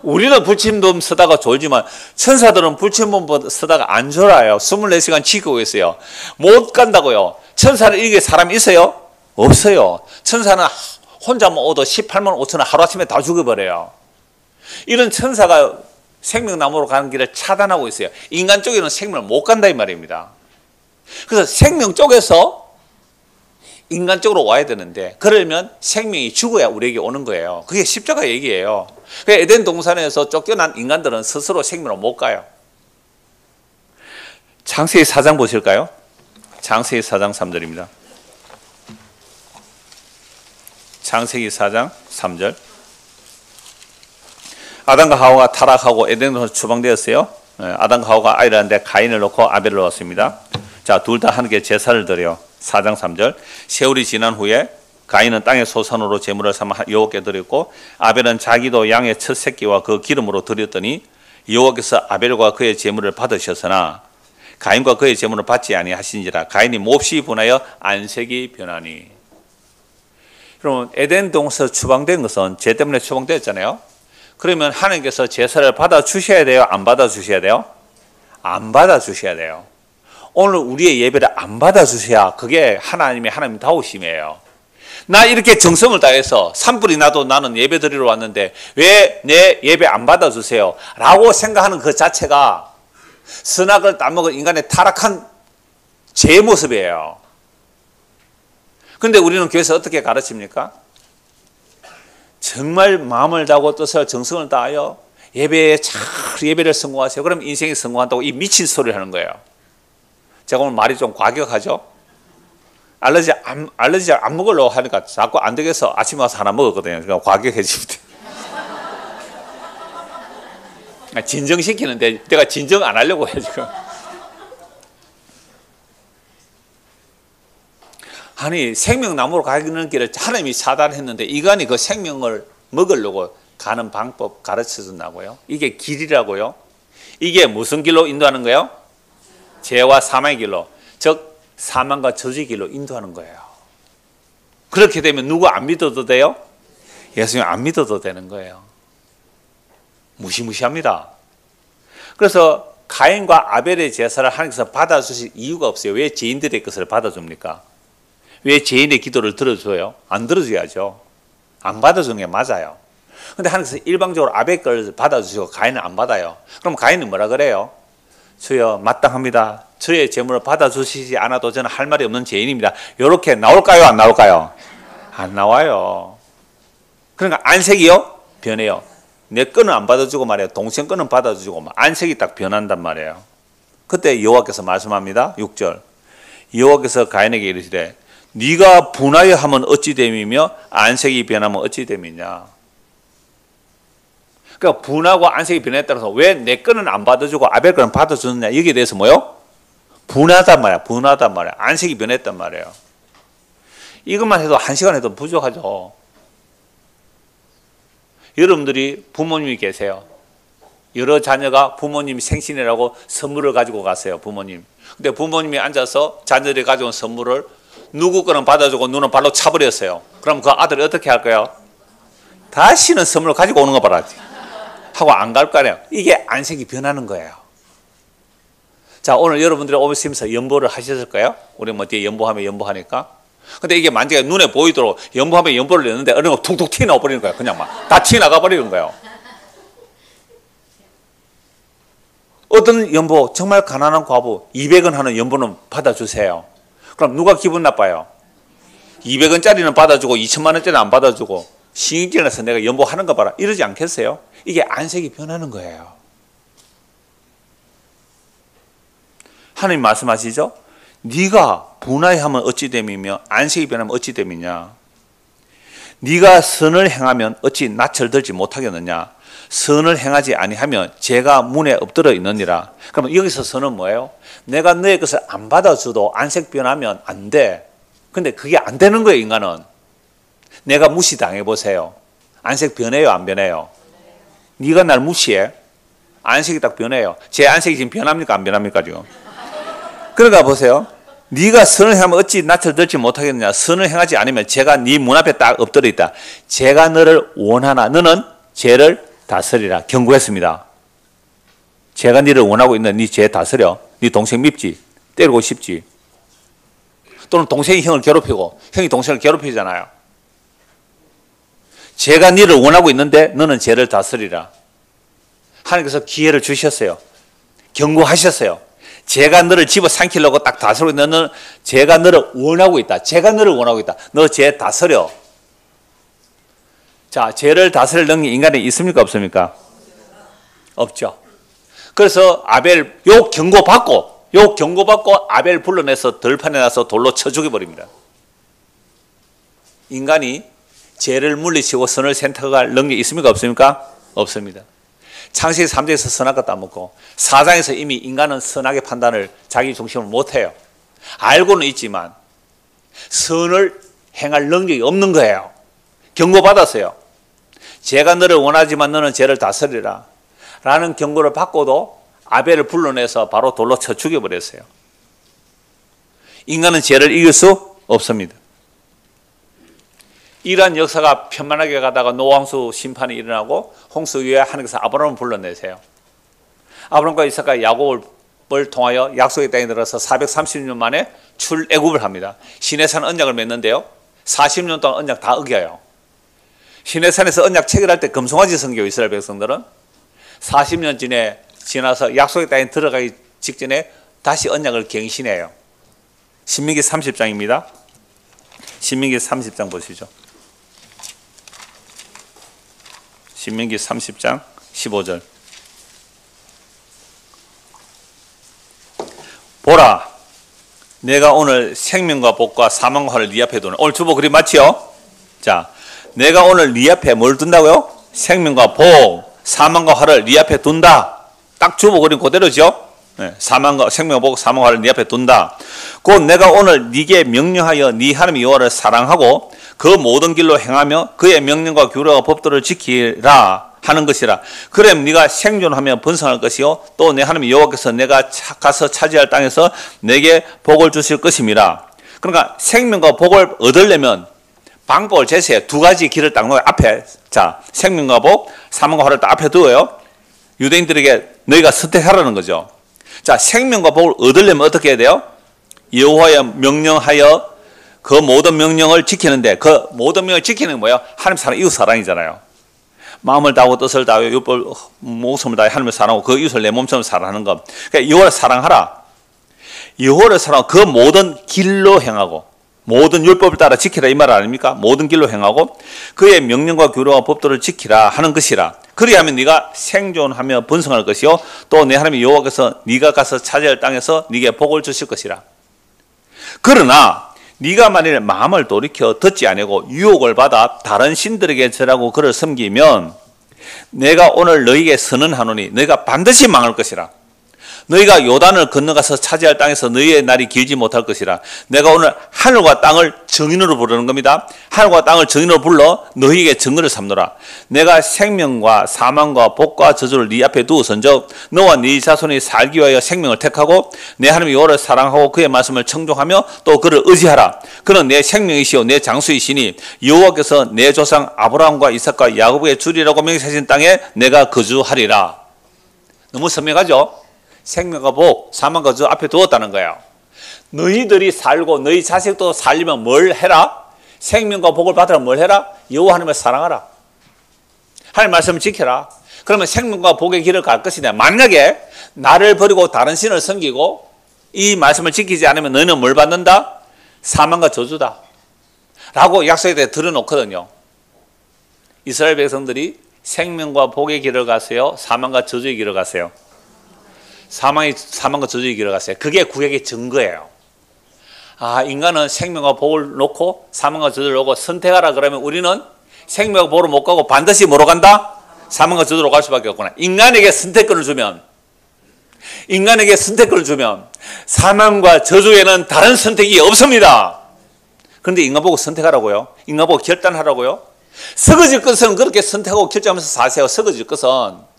우리는 불침범 쓰다가 좋지만 천사들은 불침범 쓰다가 안 좋아요. 24시간 지키고 있어요. 못 간다고요. 천사를 이길 사람이 있어요? 없어요. 천사는 혼자만 오도 18만 5천 원 하루아침에 다 죽여버려요. 이런 천사가 생명나무로 가는 길을 차단하고 있어요. 인간 쪽에는 생명을 못 간다 이 말입니다. 그래서 생명 쪽에서 인간 쪽으로 와야 되는데, 그러면 생명이 죽어야 우리에게 오는 거예요. 그게 십자가 얘기예요. 에덴 동산에서 쫓겨난 인간들은 스스로 생명을 못 가요. 창세기 4장 보실까요? 창세기 4장 3절입니다. 창세기 4장 3절. 아담과 하와가 타락하고 에덴 동산에서 추방되었어요. 아담과 하와가 아이를 낳았는데 가인을 놓고 아벨을 낳았습니다. 자, 둘 다 하나님께 제사를 드려. 4장 3절. 세월이 지난 후에 가인은 땅의 소산으로 제물을 삼아 여호와께 드렸고 아벨은 자기도 양의 첫 새끼와 그 기름으로 드렸더니 여호와께서 아벨과 그의 제물을 받으셨으나 가인과 그의 제물을 받지 아니하신지라. 가인이 몹시 분하여 안색이 변하니. 여러분, 에덴 동산에서 추방된 것은 죄 때문에 추방되었잖아요. 그러면 하나님께서 제사를 받아주셔야 돼요, 안 받아주셔야 돼요? 안 받아주셔야 돼요. 오늘 우리의 예배를 안 받아주셔야 그게 하나님 다우심이에요. 나 이렇게 정성을 다해서 산불이 나도 나는 예배 드리러 왔는데 왜 내 예배 안 받아주세요? 라고 생각하는 그 자체가 선악을 따먹은 인간의 타락한 제 모습이에요. 근데 우리는 교회에서 어떻게 가르칩니까? 정말 마음을 다하고 뜻을 정성을 다하여 예배에 잘 예배를 성공하세요. 그럼 인생이 성공한다고 이 미친 소리를 하는 거예요. 제가 오늘 말이 좀 과격하죠? 알러지 안 먹으려고 하니까 자꾸 안 되겠어. 아침에 와서 하나 먹었거든요. 그러니까 과격해집니다. 진정시키는데 내가 진정 안 하려고 해 지금. 아니, 생명나무로 가는 길을 하나님이 차단했는데 이간이 그 생명을 먹으려고 가는 방법 가르쳐 준다고요? 이게 길이라고요? 이게 무슨 길로 인도하는 거예요? 죄와 사망의 길로, 즉 사망과 저주의 길로 인도하는 거예요. 그렇게 되면 누구 안 믿어도 돼요? 예수님 안 믿어도 되는 거예요. 무시무시합니다. 그래서 가인과 아벨의 제사를 하나님께서 받아주실 이유가 없어요. 왜 죄인들의 것을 받아줍니까? 왜 죄인의 기도를 들어줘요? 안 들어줘야죠. 안 받아주는 게 맞아요. 근데 하나님께서 일방적으로 아벨 걸 받아주시고 가인은 안 받아요. 그럼 가인은 뭐라 그래요? 주여 마땅합니다. 저의 제물을 받아주시지 않아도 저는 할 말이 없는 죄인입니다. 이렇게 나올까요, 안 나올까요? 안 나와요. 그러니까 안색이요? 변해요. 내 거는 안 받아주고 말이에요. 동생 거는 받아주고 안색이 딱 변한단 말이에요. 그때 여호와께서 말씀합니다. 6절. 여호와께서 가인에게 이르시되 네가 분하여 하면 어찌 됨이며 안색이 변하면 어찌 됨이냐. 그러니까 분하고 안색이 변했에 따라서 왜 내 거는 안 받아주고 아벨 거는 받아주느냐, 여기에 대해서 뭐요? 분하단 말이야. 분하단 말이야. 안색이 변했단 말이에요. 이것만 해도 1시간 해도 부족하죠. 여러분들이 부모님이 계세요. 여러 자녀가 부모님 생신이라고 선물을 가지고 갔어요. 부모님. 근데 부모님이 앉아서 자녀들이 가져온 선물을 누구 거는 받아주고 누는 발로 차버렸어요. 그럼 그 아들이 어떻게 할까요? 다시는 선물 가지고 오는 거 봐라 하고 안 갈 거 아니에요. 이게 안색이 변하는 거예요. 자, 오늘 여러분들이 오시면서 연보를 하셨을까요? 우리 뭐 뒤에 연보하면 연보하니까. 근데 이게 만약에 눈에 보이도록 연보하면 연보를 냈는데 어느 거 툭툭 튀어나와 버리는 거예요. 그냥 막 다 튀어나가 버리는 거예요. 어떤 연보, 정말 가난한 과부 200원 하는 연보는 받아주세요. 그럼 누가 기분 나빠요? 200원짜리는 받아주고 2천만 원짜리는 안 받아주고 신경질 나서 내가 연보하는 거 봐라 이러지 않겠어요? 이게 안색이 변하는 거예요. 하나님 말씀하시죠? 네가 분하여하면 어찌 됨이며 안색이 변하면 어찌 됨이냐. 네가 선을 행하면 어찌 낯을 들지 못하겠느냐. 선을 행하지 아니하면 죄가 문에 엎드려 있느니라. 그러면 여기서 선은 뭐예요? 내가 너의 것을 안 받아줘도 안색 변하면 안 돼. 근데 그게 안 되는 거예요. 인간은. 내가 무시당해 보세요. 안색 변해요 안 변해요? 네가 날 무시해? 안색이 딱 변해요. 제 안색이 지금 변합니까 안 변합니까 지금? 그러니까 보세요. 네가 선을 행하면 어찌 낯을 들지 못하겠느냐. 선을 행하지 않으면 죄가 네 문 앞에 딱 엎드려 있다. 죄가 너를 원하나 너는 죄를 다스리라. 경고했습니다. 죄가 너를 원하고 있는 네 죄 다스려. 네 동생 밉지. 때리고 싶지. 또는 동생이 형을 괴롭히고 형이 동생을 괴롭히잖아요. 죄가 너를 원하고 있는데 너는 죄를 다스리라. 하나님께서 기회를 주셨어요. 경고하셨어요. 죄가 너를 집어삼키려고 딱 다스리고 있는 너는 죄가 너를 원하고 있다. 죄가 너를 원하고 있다. 너 죄 다스려. 자, 죄를 다스릴 능력이 인간에 있습니까 없습니까? 없죠. 그래서 아벨 욕 경고받고 아벨 불러내서 들판에 나서 돌로 쳐 죽여버립니다. 인간이 죄를 물리치고 선을 선택할 능력이 있습니까 없습니까? 없습니다. 창세기 3장에서 선악과 따먹고 4장에서 이미 인간은 선악의 판단을 자기 중심으로 못해요. 알고는 있지만 선을 행할 능력이 없는 거예요. 경고받았어요. 죄가 너를 원하지만 너는 죄를 다스리라 라는 경고를 받고도 아벨을 불러내서 바로 돌로 쳐 죽여버렸어요. 인간은 죄를 이길 수 없습니다. 이러한 역사가 편만하게 가다가 노왕수 심판이 일어나고 홍수 위에 하나님께서 아브라함을 불러내세요. 아브라함과 이삭과 야곱을 통하여 약속의 땅에 들어서 430년 만에 출애굽을 합니다. 시내산 언약을 맺는데요. 40년 동안 언약 다 어겨요. 시내산에서 언약 체결할 때 금송아지 섬겨요. 이스라엘 백성들은 40년 지나서 약속의 땅에 들어가기 직전에 다시 언약을 갱신해요. 신명기 30장입니다. 신명기 30장 보시죠. 신명기 30장 15절. 보라, 내가 오늘 생명과 복과 사망과 화를 네 앞에 두네. 오늘 주보 그림 맞지요? 자, 내가 오늘 네 앞에 뭘 둔다고요? 생명과 복, 사망과 화를 네 앞에 둔다. 딱 주보 그림 그대로죠? 네, 생명과 복, 사망과 화를 네 앞에 둔다. 곧 내가 오늘 네게 명령하여 네 하나님 여호와를 사랑하고 그 모든 길로 행하며 그의 명령과 규례와 법도를 지키라 하는 것이라. 그럼 네가 생존하며 번성할 것이요 또 내 하나님 여호와께서 내가 가서 차지할 땅에서 내게 복을 주실 것임이라. 그러니까 생명과 복을 얻으려면 방법을 제시해. 두 가지 길을 딱 놓아요. 앞에. 자, 생명과 복, 사망과 화를 딱 앞에 두어요. 유대인들에게 너희가 선택하라는 거죠. 자, 생명과 복을 얻으려면 어떻게 해야 돼요? 여호와의 명령하여 그 모든 명령을 지키는데, 그 모든 명령을 지키는 게 뭐예요? 하나님 사랑, 이웃 사랑이잖아요. 마음을 다하고 뜻을 다하고 율법 목숨을 다해 하나님을 사랑하고 그 이웃을 내 몸처럼 사랑하는 것. 그러니까 여호와를 사랑하라. 여호와를 사랑하고 그 모든 길로 행하고 모든 율법을 따라 지키라 이 말 아닙니까? 모든 길로 행하고 그의 명령과 규례와 법도를 지키라 하는 것이라. 그리하면 네가 생존하며 번성할 것이요 또 내 하나님 여호와께서 네가 가서 차지할 땅에서 네게 복을 주실 것이라. 그러나 네가 만일 마음을 돌이켜 듣지 아니하고 유혹을 받아 다른 신들에게 절하고 그를 섬기면 내가 오늘 너희에게 선언하노니 너희가 반드시 망할 것이라. 너희가 요단을 건너가서 차지할 땅에서 너희의 날이 길지 못할 것이라. 내가 오늘 하늘과 땅을 증인으로 부르는 겁니다. 하늘과 땅을 증인으로 불러 너희에게 증거를 삼노라. 내가 생명과 사망과 복과 저주를 네 앞에 두었은즉 너와 네 자손이 살기 위하여 생명을 택하고 내 하나님 여호와를 사랑하고 그의 말씀을 청종하며 또 그를 의지하라. 그는 내 생명이시요 내 장수이시니 여호와께서 내 조상 아브라함과 이삭과 야곱의 주리라고 명세하신 땅에 내가 거주하리라. 너무 선명하죠? 생명과 복, 사망과 저주 앞에 두었다는 거예요. 너희들이 살고 너희 자식도 살려면 뭘 해라? 생명과 복을 받으라. 뭘 해라? 여호와 하나님을 사랑하라. 하나님 말씀을 지켜라. 그러면 생명과 복의 길을 갈 것이냐. 만약에 나를 버리고 다른 신을 섬기고 이 말씀을 지키지 않으면 너희는 뭘 받는다? 사망과 저주다 라고 약속에 대해 들어놓거든요. 이스라엘 백성들이 생명과 복의 길을 가세요? 사망과 저주의 길을 가세요? 사망과 저주의 길을 갔어요. 그게 구약의 증거예요. 아, 인간은 생명과 복을 놓고 사망과 저주를 놓고 선택하라 그러면 우리는 생명과 복을 못 가고 반드시 뭐로 간다? 사망과 저주로 갈 수밖에 없구나. 인간에게 선택권을 주면 사망과 저주에는 다른 선택이 없습니다. 그런데 인간 보고 선택하라고요? 인간 보고 결단하라고요? 썩어질 것은 그렇게 선택하고 결정하면서 사세요. 썩어질 것은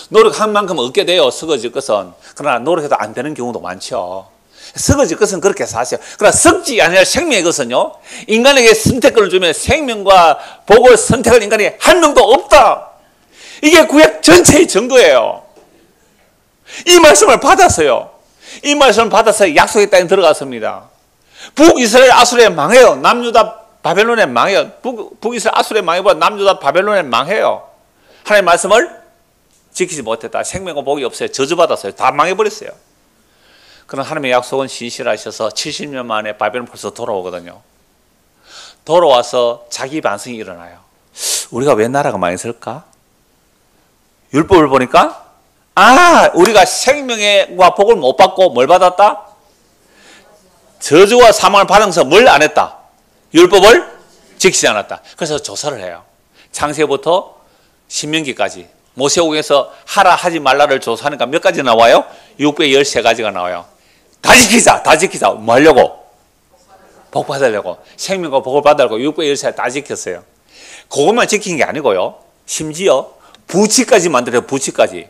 노력한 만큼 얻게 돼요. 썩어질 것은. 그러나 노력해도 안 되는 경우도 많죠. 썩어질 것은 그렇게 사세요. 그러나 썩지 아니할 생명의 것은요, 인간에게 선택권을 주면 생명과 복을 선택할 인간이 한 명도 없다. 이게 구약 전체의 증거예요. 이 말씀을 받았어요. 이 말씀을 받아서 약속의 땅에 들어갔습니다. 북이스라엘 아수르에 망해요. 남유다 바벨론에 망해요. 북이스라엘 아수르에 망해버려 남유다 바벨론에 망해요. 하나님의 말씀을 지키지 못했다. 생명과 복이 없어요. 저주받았어요. 다 망해버렸어요. 그러나 하나님의 약속은 신실하셔서 70년 만에 바벨론 벌써 돌아오거든요. 돌아와서 자기 반성이 일어나요. 우리가 왜 나라가 망했을까? 율법을 보니까 우리가 생명과 복을 못 받고 뭘 받았다? 저주와 사망을 받으면서 뭘 안 했다? 율법을 지키지 않았다. 그래서 조사를 해요. 창세부터 신명기까지 모세오경에서 하라 하지 말라를 조사하니까 몇 가지 나와요? 613가지가 나와요. 다 지키자. 뭐 하려고? 복 받으려고. 생명과 복을 받으려고 613 다 지켰어요. 그것만 지킨 게 아니고요. 심지어 부치까지 만들어요. 부치까지.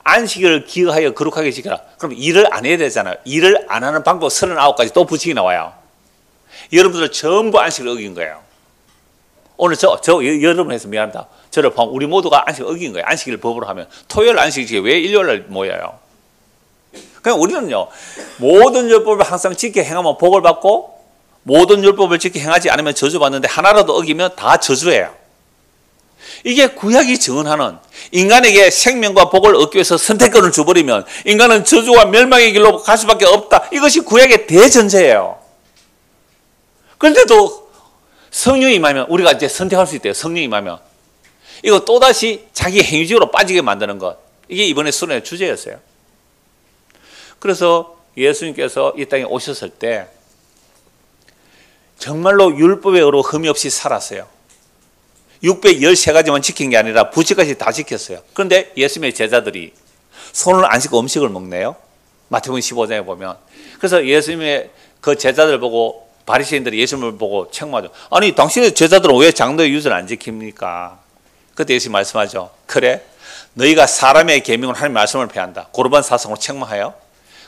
안식일을 기억하여 거룩하게 지켜라. 그럼 일을 안 해야 되잖아요. 일을 안 하는 방법 39가지 또 부칙이 나와요. 여러분들 전부 안식을 어긴 거예요. 오늘 여러분 해서 미안합니다. 저를 포함 우리 모두가 안식을 어긴 거예요. 안식일을 법으로 하면. 토요일 안식일이 왜 일요일날 모여요? 그냥 우리는요, 모든 율법을 항상 지켜 행하면 복을 받고 모든 율법을 지켜 행하지 않으면 저주받는데 하나라도 어기면 다 저주예요. 이게 구약이 증언하는 인간에게 생명과 복을 얻기 위해서 선택권을 줘버리면 인간은 저주와 멸망의 길로 갈 수밖에 없다. 이것이 구약의 대전제예요. 그런데도 성령이 임하면 우리가 이제 선택할 수 있대요. 성령이 임하면. 이거 또다시 자기 행위적으로 빠지게 만드는 것. 이게 이번에 수련의 주제였어요. 그래서 예수님께서 이 땅에 오셨을 때 정말로 율법의 의로 흠이 없이 살았어요. 613가지만 지킨 게 아니라 부치까지 다 지켰어요. 그런데 예수님의 제자들이 손을 안 씻고 음식을 먹네요. 마태복음 15장에 보면. 그래서 예수님의 그 제자들 보고 바리새인들이 예수님을 보고 책망하죠. 아니 당신의 제자들은 왜 장로의 유전을 안 지킵니까? 그때 예수님 말씀하죠. 그래? 너희가 사람의 계명을 하나님 말씀을 폐한다. 고르반 사성으로 책망하여.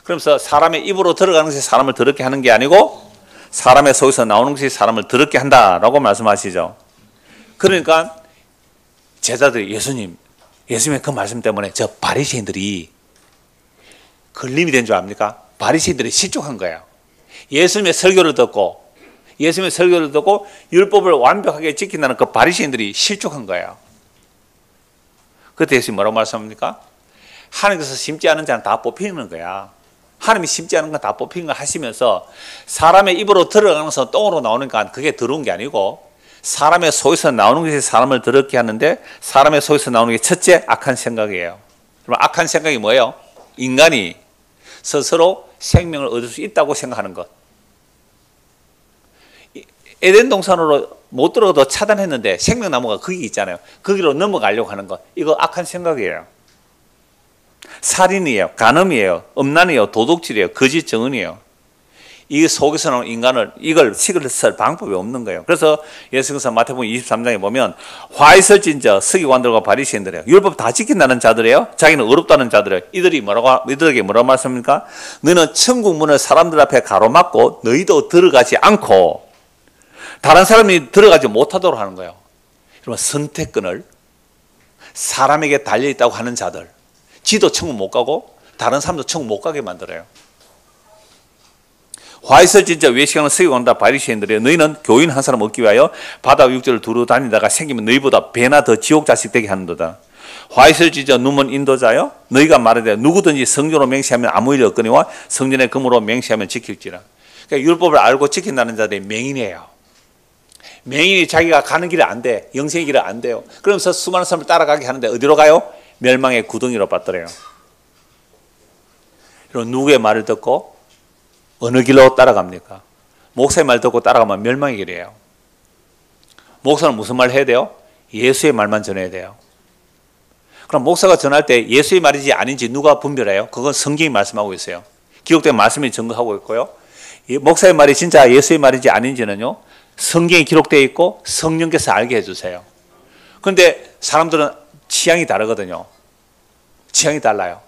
그러면서 사람의 입으로 들어가는 것이 사람을 더럽게 하는 게 아니고 사람의 속에서 나오는 것이 사람을 더럽게 한다라고 말씀하시죠. 그러니까 제자들이 예수님의 그 말씀 때문에 저 바리새인들이 걸림이 된 줄 압니까? 바리새인들이 실족한 거예요. 예수님의 설교를 듣고 율법을 완벽하게 지킨다는 그 바리새인들이 실족한 거예요. 그때 예수님 뭐라고 말씀합니까? 하나님께서 심지 않은 자는 다 뽑히는 거야. 하나님이 심지 않은 건 다 뽑히는 거 하시면서 사람의 입으로 들어가면서 똥으로 나오니까 그게 더러운 게 아니고 사람의 속에서 나오는 것이 사람을 더럽게 하는데 사람의 속에서 나오는 게 첫째 악한 생각이에요. 그럼 악한 생각이 뭐예요? 인간이 스스로 생명을 얻을 수 있다고 생각하는 것. 에덴 동산으로 못 들어가도 차단했는데 생명나무가 거기 있잖아요. 거기로 넘어가려고 하는 것. 이거 악한 생각이에요. 살인이에요. 간음이에요. 음란이에요. 도둑질이에요. 거짓 증언이에요. 이 속에서는 인간을 이걸 식을 쓸 방법이 없는 거예요. 그래서 예수께서 마태복음 23장에 보면 화 있을 진저 서기관들과 바리새인들이에요. 율법 다 지킨다는 자들이에요. 자기는 어렵다는 자들이에요. 이들에게 뭐라고 말씀합니까? 너는 천국 문을 사람들 앞에 가로막고 너희도 들어가지 않고 다른 사람이 들어가지 못하도록 하는 거예요. 그러면 선택권을 사람에게 달려있다고 하는 자들, 지도 천국 못 가고 다른 사람도 천국 못 가게 만들어요. 화 있을 진짜 외식하는 서기관과 바리새인들이여 너희는 교인 한 사람 얻기 위하여 바다 육지를 두루 다니다가 생기면 너희보다 배나 더 지옥 자식 되게 하는도다. 화 있을 진짜 눈먼 인도자여 너희가 말하되 누구든지 성전으로 맹세하면 아무 일이 없거니와 성전의 금으로 맹세하면 지킬지라. 그러니까 율법을 알고 지킨다는 자들이 맹인이에요. 맹인이 자기가 가는 길이 안 돼. 영생의 길이 안 돼요. 그러면서 수많은 사람을 따라가게 하는데 어디로 가요? 멸망의 구덩이로 빠뜨려요. 그럼 누구의 말을 듣고 어느 길로 따라갑니까? 목사의 말 듣고 따라가면 멸망의 길이에요. 목사는 무슨 말 해야 돼요? 예수의 말만 전해야 돼요. 그럼 목사가 전할 때 예수의 말인지 아닌지 누가 분별해요? 그건 성경이 말씀하고 있어요. 기록된 말씀이 증거하고 있고요. 목사의 말이 진짜 예수의 말인지 아닌지는요, 성경에 기록되어 있고 성령께서 알게 해주세요. 그런데 사람들은 취향이 다르거든요. 취향이 달라요.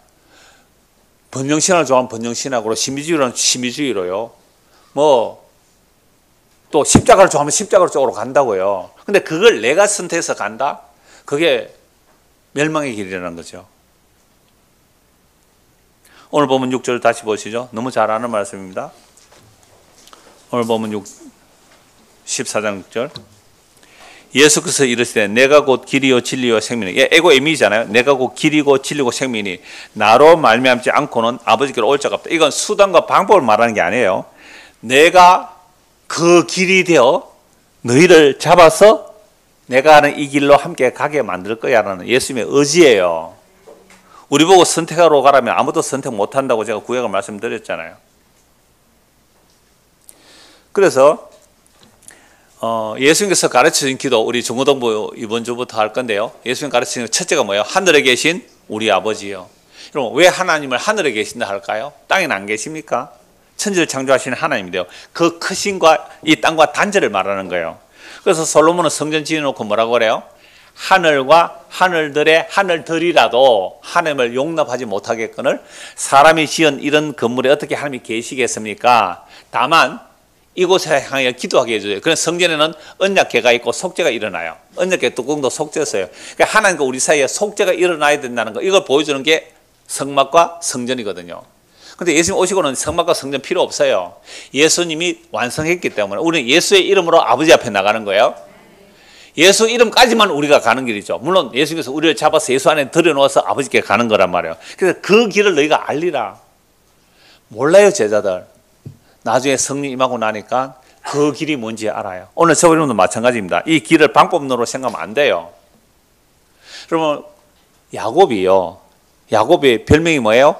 번영신학을 좋아하면 번영신학으로, 신비주의로는 신비주의로요. 또 십자가를 좋아하면 십자가 쪽으로 간다고요. 근데 그걸 내가 선택해서 간다? 그게 멸망의 길이라는 거죠. 오늘 보면 6절 다시 보시죠. 너무 잘 아는 말씀입니다. 오늘 보면 14장 6절. 예수께서 이르시되 내가 곧 길이요 진리요 생명이니, 에고 에미잖아요. 내가 곧 길이고 진리고 생명이니 나로 말미암지 않고는 아버지께로 올 자가 없다. 이건 수단과 방법을 말하는 게 아니에요. 내가 그 길이 되어 너희를 잡아서 내가 하는 이 길로 함께 가게 만들 거야 라는 예수님의 의지예요. 우리 보고 선택하러 가라면 아무도 선택 못한다고 제가 구약을 말씀드렸잖아요. 그래서 예수님께서 가르치신 기도, 우리 중고등부 이번 주부터 할 건데요. 예수님 가르치는 첫째가 뭐예요? 하늘에 계신 우리 아버지요. 그럼 왜 하나님을 하늘에 계신다 할까요? 땅에는 안 계십니까? 천지를 창조하시는 하나님인데요. 그 크신과 이 땅과 단절을 말하는 거예요. 그래서 솔로몬은 성전 지어놓고 뭐라고 그래요? 하늘과 하늘들의 하늘들이라도 하나님을 용납하지 못하겠거늘 사람이 지은 이런 건물에 어떻게 하나님이 계시겠습니까? 다만 이곳에 향해 기도하게 해줘요. 그래서 성전에는 언약궤가 있고 속죄가 일어나요. 언약궤 뚜껑도 속죄였어요. 그러니까 하나님과 우리 사이에 속죄가 일어나야 된다는 거, 이걸 보여주는 게 성막과 성전이거든요. 근데 예수님 오시고는 성막과 성전 필요 없어요. 예수님이 완성했기 때문에 우리는 예수의 이름으로 아버지 앞에 나가는 거예요. 예수 이름까지만 우리가 가는 길이죠. 물론 예수께서 우리를 잡아서 예수 안에 들여놓아서 아버지께 가는 거란 말이에요. 그래서 그 길을 너희가 알리라. 몰라요, 제자들. 나중에 성령 임하고 나니까 그 길이 뭔지 알아요. 오늘 저와 여러분도 마찬가지입니다. 이 길을 방법론으로 생각하면 안 돼요. 그러면 야곱이요. 야곱의 별명이 뭐예요?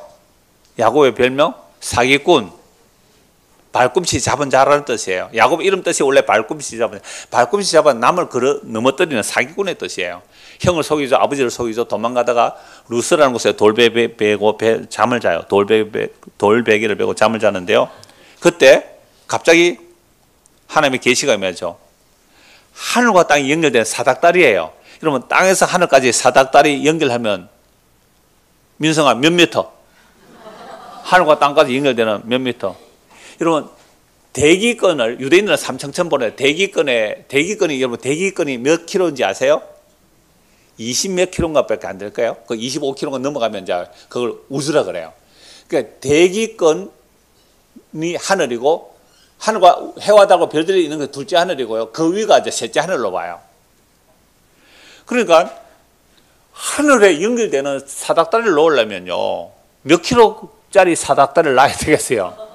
야곱의 별명? 사기꾼. 발꿈치 잡은 자라는 뜻이에요. 야곱 이름 뜻이 원래 발꿈치 잡아 남을 넘어뜨리는 사기꾼의 뜻이에요. 형을 속이죠, 아버지를 속이죠. 도망가다가 루스라는 곳에 돌베개 베고 잠을 자요. 돌베개를 베고 잠을 자는데요. 그때 갑자기 하나님의 계시가 임하죠. 하늘과 땅이 연결된 사닥다리예요. 그러면 땅에서 하늘까지 사닥다리 연결하면 민성아 몇 미터? 하늘과 땅까지 연결되는 몇 미터? 여러분 대기권을 유대인들은 3,000천 보내. 대기권이 여러분 대기권이 몇 킬로인지 아세요? 20 몇 킬로인가 밖에 안 될까요? 그 25킬로가 넘어가면 이제 그걸 우주라 그래요. 그러니까 대기권이 하늘이고 하늘과 해와 달과 별들이 있는 게 둘째 하늘이고요. 그 위가 이제 셋째 하늘로 봐요. 그러니까 하늘에 연결되는 사닥다리를 놓으려면요. 몇 킬로짜리 사닥다리를 놔야 되겠어요.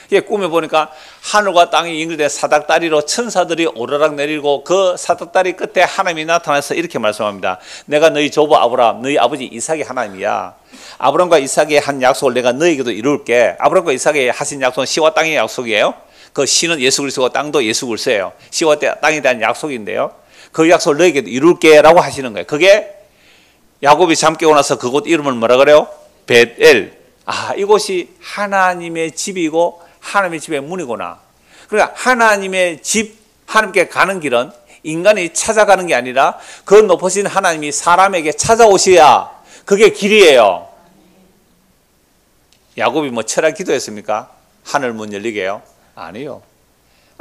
이게 꿈에 보니까 하늘과 땅이 연결된 사닥다리로 천사들이 오르락 내리고 그 사닥다리 끝에 하나님이 나타나서 이렇게 말씀합니다. 내가 너희 조부 아브라함, 너희 아버지 이삭의 하나님이야. 아브라함과 이삭의 한 약속을 내가 너희에게도 이룰게. 아브라함과 이삭의 하신 약속은 시와 땅의 약속이에요. 그 시는 예수 그리스도고 땅도 예수 그리스도예요. 시와 땅에 대한 약속인데요. 그 약속을 너희에게도 이룰게 라고 하시는 거예요. 그게 야곱이 잠 깨고 나서 그곳 이름을 뭐라 그래요? 벳엘. 아, 이곳이 하나님의 집이고 하나님의 집의 문이구나. 그러니까 하나님의 집, 하나님께 가는 길은 인간이 찾아가는 게 아니라 그 높으신 하나님이 사람에게 찾아오셔야 그게 길이에요. 야곱이 뭐 철학 기도했습니까? 하늘 문 열리게요? 아니요.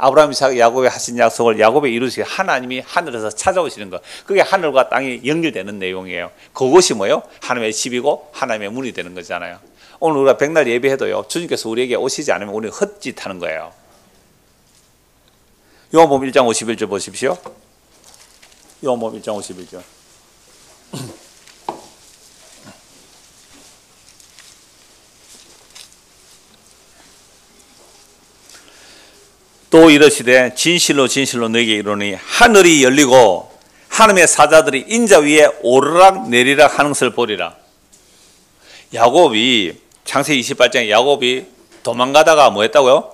아브라함, 이삭, 야곱이 하신 약속을 야곱에 이루시게 하나님이 하늘에서 찾아오시는 것. 그게 하늘과 땅이 연결되는 내용이에요. 그것이 뭐예요? 하나님의 집이고 하나님의 문이 되는 거잖아요. 오늘 우리가 백날 예배해도요, 주님께서 우리에게 오시지 않으면 우리는 헛짓하는 거예요. 요한복음 1장 51절 보십시오. 요한복음 1장 51절. 또 이르시되 진실로 진실로 너희에게 이르노니 하늘이 열리고 하나님의 사자들이 인자 위에 오르락 내리락 하는 것을 보리라. 야곱이 창세기 28장에 야곱이 도망가다가 뭐 했다고요?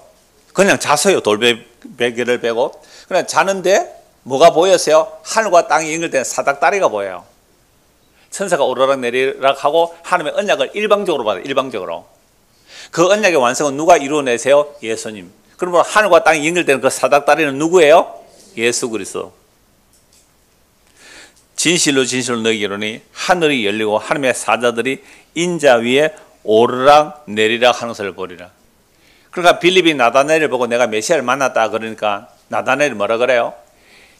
그냥 잤어요. 돌베개를 베고. 그냥 자는데 뭐가 보였어요? 하늘과 땅이 연결된 사닥다리가 보여요. 천사가 오르락 내리락 하고 하나님의 언약을 일방적으로 받아요. 일방적으로. 그 언약의 완성은 누가 이루어내세요? 예수님. 그러므로 하늘과 땅이 연결되는 그 사닥다리는 누구예요? 예수 그리스도. 진실로 진실로 너희에게 이르노니 하늘이 열리고 하나님의 사자들이 인자 위에 오르락 내리락 하는 것을 보리라. 그러니까 빌립이 나다나엘을 보고 내가 메시아를 만났다 그러니까 나다나엘이 뭐라 그래요?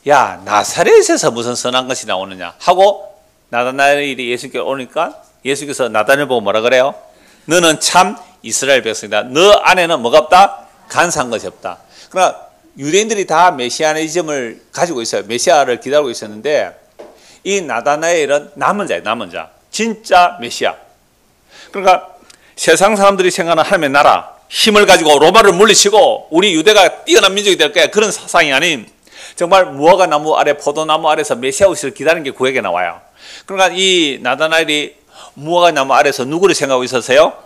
야, 나사렛에서 무슨 선한 것이 나오느냐 하고 나다나엘이 예수께 오니까 예수께서 나다나엘 보고 뭐라 그래요? 너는 참 이스라엘 백성이다. 너 안에는 뭐가 없다? 간사한 것이 없다. 그러나 유대인들이 다 메시아니즘을 가지고 있어요. 메시아를 기다리고 있었는데 이 나다나엘은 남은 자예요. 남은 자. 진짜 메시아. 그러니까 세상 사람들이 생각하는 하나님의 나라, 힘을 가지고 로마를 물리치고 우리 유대가 뛰어난 민족이 될 거야. 그런 사상이 아닌 정말 무화과 나무 아래, 포도나무 아래서 메시아 오시를 기다리는 게 구약에 나와요. 그러니까 이 나다나엘이 무화과 나무 아래서 누구를 생각하고 있었어요?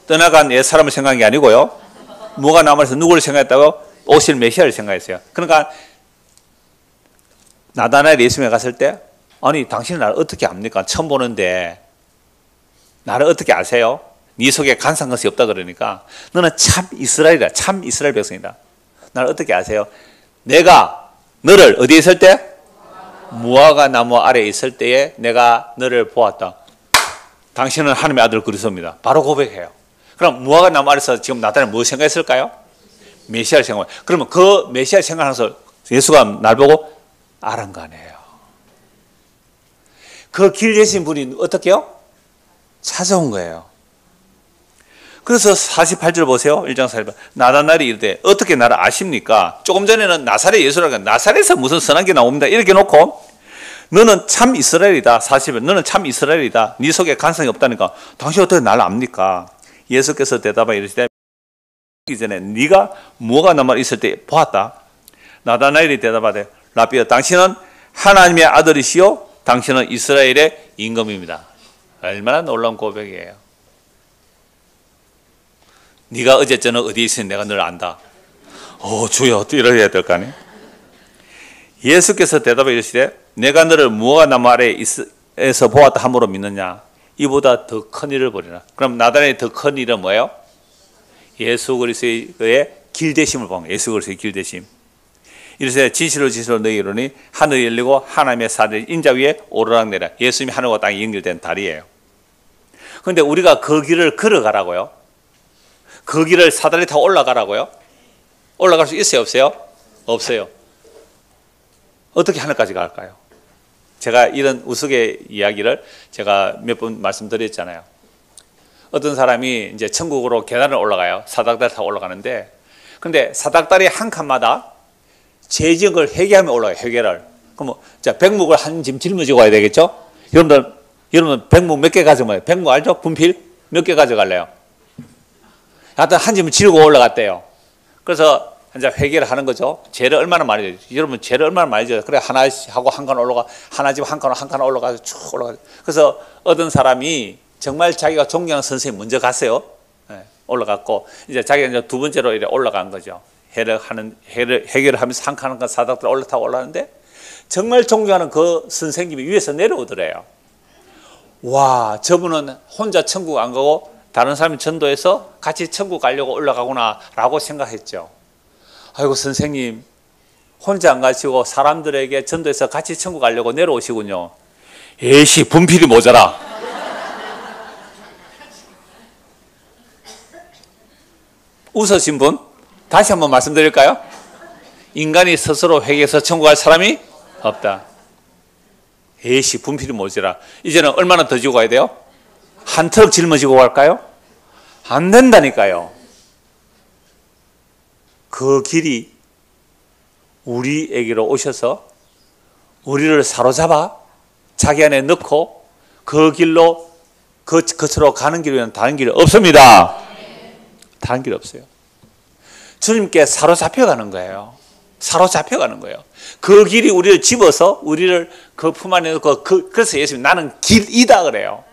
떠나간 옛 사람을 생각한 게 아니고요. 무화과 나무 아래서 누구를 생각했다고? 오실 메시아를 생각했어요. 그러니까 나다나엘이 예수님에 갔을 때 아니 당신은 나를 어떻게 압니까? 처음 보는데 나를 어떻게 아세요? 네 속에 간사한 것이 없다 그러니까 너는 참 이스라엘이다. 참 이스라엘 백성이다. 나를 어떻게 아세요? 내가 너를 어디에 있을 때? 무화과 나무 아래에 있을 때에 내가 너를 보았다. 당신은 하나님의 아들 그리스도입니다. 바로 고백해요. 그럼 무화과 나무 아래에서 지금 나다나엘 뭐 생각했을까요? 메시아를 생각해요. 그러면 그 메시아를 생각하면서 예수가 날 보고 아랑가네요. 그 길 계신 분이 어떻게 해요? 찾아온 거예요. 그래서 48절 보세요. 1장 48절. 나다나엘이 이르되 어떻게 나를 아십니까? 조금 전에는 나사렛 예수라고 나사렛에서 무슨 선한 게 나옵니다. 이렇게 놓고 너는 참 이스라엘이다. 40절. 너는 참 이스라엘이다. 네 속에 간성이 없다니까 당신 어떻게 나를 압니까? 예수께서 대답하여 이르시되 이전에 네가 무화과 나무에 있을 때 보았다. 나다나엘이 대답하되 라비어 당신은 하나님의 아들이시요 당신은 이스라엘의 임금입니다. 얼마나 놀라운 고백이에요. 네가 어제저녁 어디에 있으니 내가 널 안다. 주여 어떻게 이래야 될 거 아니에요? 예수께서 대답해 이르시되 내가 너를 무화과 나무 아래에서 보았다 함으로 믿느냐? 이보다 더 큰 일을 보리라. 그럼 나다나엘의 더 큰 일은 뭐예요? 예수 그리스도의 길되심을 본 거예요. 예수 그리스도의 길되심. 이르시되 진실로 진실로 너희에게 이르노니 하늘이 열리고 하나님의 사자들이 인자 위에 오르락내리락. 예수님이 하늘과 땅이 연결된 다리예요. 그런데 우리가 그 길을 걸어가라고요? 그 길을 사다리 타고 올라가라고요? 올라갈 수 있어요? 없어요? 없어요. 어떻게 하늘까지 갈까요? 제가 이런 우스개 이야기를 제가 몇 번 말씀드렸잖아요. 어떤 사람이 이제 천국으로 계단을 올라가요. 사닥다리 타고 올라가는데, 근데 사닥다리 한 칸마다 죄 지은 걸 회개하며 올라가요. 회개를. 그럼 자, 백묵을 한 짐 짊어지고 가야 되겠죠? 여러분 백묵 몇 개 가져가요? 백묵 알죠? 분필 몇 개 가져갈래요? 하여튼 한 짐을 지르고 올라갔대요. 그래서 이제 회개를 하는 거죠. 죄를 얼마나 많이 져요. 여러분 죄를 얼마나 많이 져요. 그래 하나 하고 한 칸 올라가, 하나 집 한 칸 올라가서 쭉 올라가. 그래서 어떤 사람이 정말 자기가 존경하는 선생님 먼저 갔어요. 네, 올라갔고 이제 자기가 이제 두 번째로 이제 올라간 거죠. 해결을 하면서 한 칸 사닥들 올라타고 올라가는데 정말 존경하는 그 선생님이 위에서 내려오더래요. 와, 저분은 혼자 천국 안 가고 다른 사람이 전도해서 같이 천국 가려고 올라가구나 라고 생각했죠. 아이고 선생님, 혼자 안 가시고 사람들에게 전도해서 같이 천국 가려고 내려오시군요. 에이씨, 분필이 모자라. 웃으신 분 다시 한번 말씀드릴까요? 인간이 스스로 회개해서 천국 갈 사람이 없다. 에이씨, 분필이 모자라. 이제는 얼마나 더 지고 가야 돼요? 한 트럭 짊어지고 갈까요? 안 된다니까요. 그 길이 우리에게로 오셔서 우리를 사로잡아 자기 안에 넣고 그 길로 그처로 가는 길에는 다른 길이 없습니다. 다른 길이 없어요. 주님께 사로잡혀 가는 거예요. 사로잡혀 가는 거예요. 그 길이 우리를 집어서 우리를 그 품 안에 넣고 그래서 예수님 나는 길이다 그래요.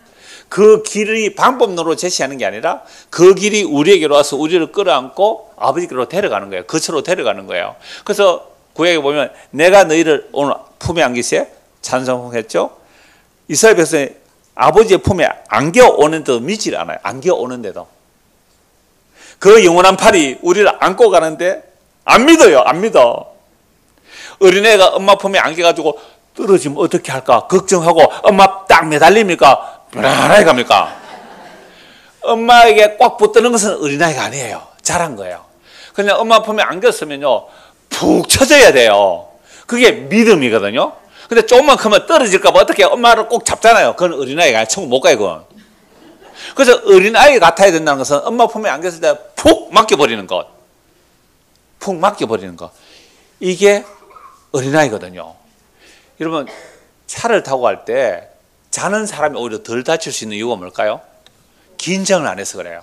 그 길이 방법론으로 제시하는 게 아니라 그 길이 우리에게로 와서 우리를 끌어안고 아버지께로 데려가는 거예요. 그처로 데려가는 거예요. 그래서 구약에 보면 내가 너희를 오늘 품에 안기세 찬송했죠. 이스라엘 백성이 아버지의 품에 안겨오는데도 믿질 않아요. 안겨오는데도 그 영원한 팔이 우리를 안고 가는데 안 믿어요. 안 믿어. 어린애가 엄마 품에 안겨가지고 떨어지면 어떻게 할까 걱정하고 엄마 딱 매달립니까? 편안하게 갑니까? 엄마에게 꽉 붙드는 것은 어린아이가 아니에요. 잘한 거예요. 그냥 엄마 품에 안겼으면요 푹 쳐져야 돼요. 그게 믿음이거든요. 근데 조금만 크면 떨어질까 봐 어떻게 엄마를 꼭 잡잖아요. 그건 어린아이가 아니라 천국 못 가요. 그건. 그래서 어린아이 같아야 된다는 것은 엄마 품에 안겼을 때 푹 맡겨버리는 것. 푹 맡겨버리는 것. 이게 어린아이거든요. 여러분 차를 타고 갈 때 자는 사람이 오히려 덜 다칠 수 있는 이유가 뭘까요? 긴장을 안 해서 그래요.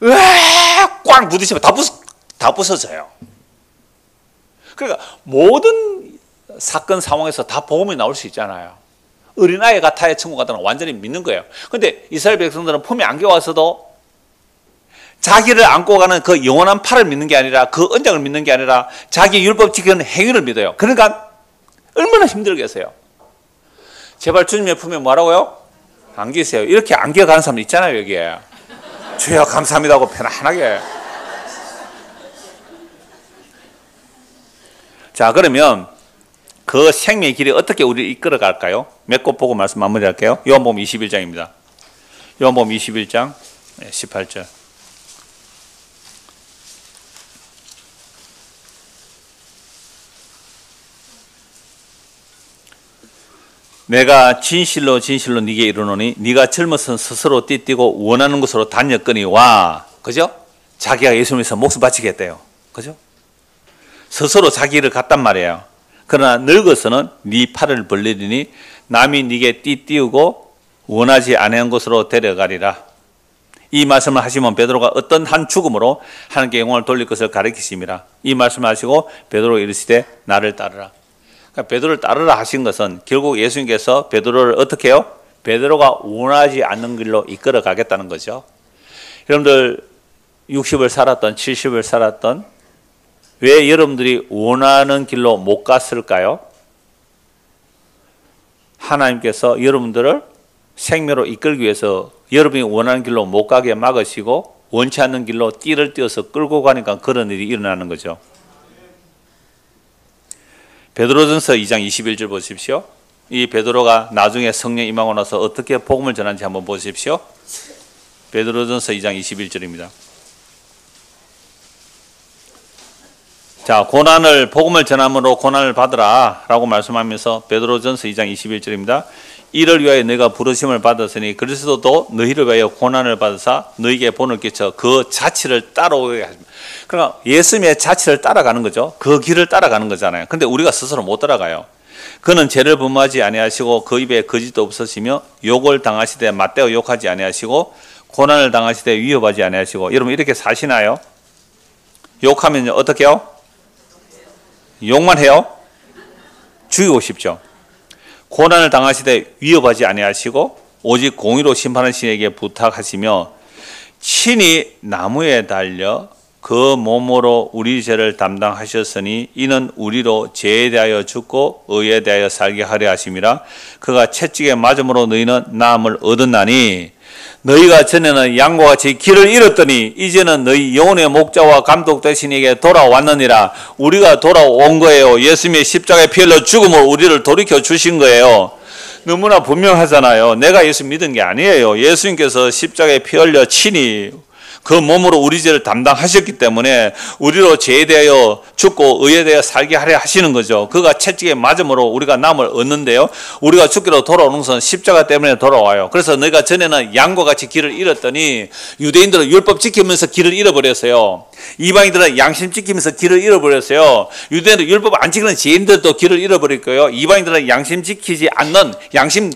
으아! 꽉 부딪히면 다 부서져요. 그러니까 모든 사건 상황에서 다 복음이 나올 수 있잖아요. 어린아이 같아야 천국 가다는 완전히 믿는 거예요. 그런데 이스라엘 백성들은 품에 안겨와서도 자기를 안고 가는 그 영원한 팔을 믿는 게 아니라 그 언약을 믿는 게 아니라 자기 율법 지키는 행위를 믿어요. 그러니까 얼마나 힘들겠어요. 제발 주님의 품에 뭐라고요? 안기세요. 이렇게 안겨가는 사람 있잖아요. 여기에. 주여 감사합니다 하고 편안하게. 자, 그러면 그 생명의 길이 어떻게 우리를 이끌어 갈까요? 몇 곳 보고 말씀 마무리할게요. 요한복음 21장입니다. 요한복음 21장 18절. 내가 진실로 진실로 네게 이르노니 네가 젊어서 스스로 띠뛰고 원하는 곳으로 다녔거니와. 그죠? 자기가 예수님에서 목숨 바치겠대요. 그죠? 스스로 자기를 갔단 말이에요. 그러나 늙어서는 네 팔을 벌리리니 남이 네게 띠띠우고 원하지 아니한 곳으로 데려가리라. 이 말씀을 하시면 베드로가 어떤 한 죽음으로 하나님께 영광을 돌릴 것을 가리키심이라. 이 말씀을 하시고 베드로가 이르시되 나를 따르라. 그러니까 베드로를 따르라 하신 것은 결국 예수님께서 베드로를 어떻게 해요? 베드로가 원하지 않는 길로 이끌어 가겠다는 거죠. 여러분들 60을 살았던 70을 살았던 왜 여러분들이 원하는 길로 못 갔을까요? 하나님께서 여러분들을 생명으로 이끌기 위해서 여러분이 원하는 길로 못 가게 막으시고 원치 않는 길로 띠를 띄어서 끌고 가니까 그런 일이 일어나는 거죠. 베드로전서 2장 21절 보십시오. 이 베드로가 나중에 성령 임하고 나서 어떻게 복음을 전하는지 한번 보십시오. 베드로전서 2장 21절입니다. 자, 복음을 전함으로 고난을 받으라 라고 말씀하면서 베드로전서 2장 21절입니다. 이를 위하여 너희가 부르심을 받았으니 그리스도도 너희를 위하여 고난을 받으사 너희에게 본을 끼쳐 그 자취를 따라오게 하십니다. 그러니까 예수님의 자취를 따라가는 거죠. 그 길을 따라가는 거잖아요. 근데 우리가 스스로 못 따라가요. 그는 죄를 범하지 아니하시고 그 입에 거짓도 없으시며 욕을 당하시되 맞대어 욕하지 아니하시고 고난을 당하시되 위협하지 아니하시고. 여러분 이렇게 사시나요? 욕하면 어떻게 해요? 욕만 해요? 죽이고 싶죠. 고난을 당하시되 위협하지 아니하시고 오직 공의로 심판하신 신에게 부탁하시며 친히 나무에 달려 그 몸으로 우리 죄를 담당하셨으니 이는 우리로 죄에 대하여 죽고 의에 대하여 살게 하려 하심이라. 그가 채찍에 맞음으로 너희는 나음을 얻었나니 너희가 전에는 양과 같이 길을 잃었더니 이제는 너희 영혼의 목자와 감독 되신 이에게 돌아왔느니라. 우리가 돌아온 거예요. 예수님의 십자가에 피 흘려 죽음으로 우리를 돌이켜 주신 거예요. 너무나 분명하잖아요. 내가 예수 믿은 게 아니에요. 예수님께서 십자가에 피 흘려 친히 그 몸으로 우리 죄를 담당하셨기 때문에 우리로 죄에 대하여 죽고 의에 대하여 살게 하려 하시는 거죠. 그가 채찍에 맞음으로 우리가 남을 얻는데요. 우리가 죽기로 돌아오는 것은 십자가 때문에 돌아와요. 그래서 너희가 전에는 양과 같이 길을 잃었더니 유대인들은 율법 지키면서 길을 잃어버렸어요. 이방인들은 양심 지키면서 길을 잃어버렸어요. 유대인들은 율법 안 지키는 죄인들도 길을 잃어버릴 거예요. 이방인들은 양심 지키지 않는 양심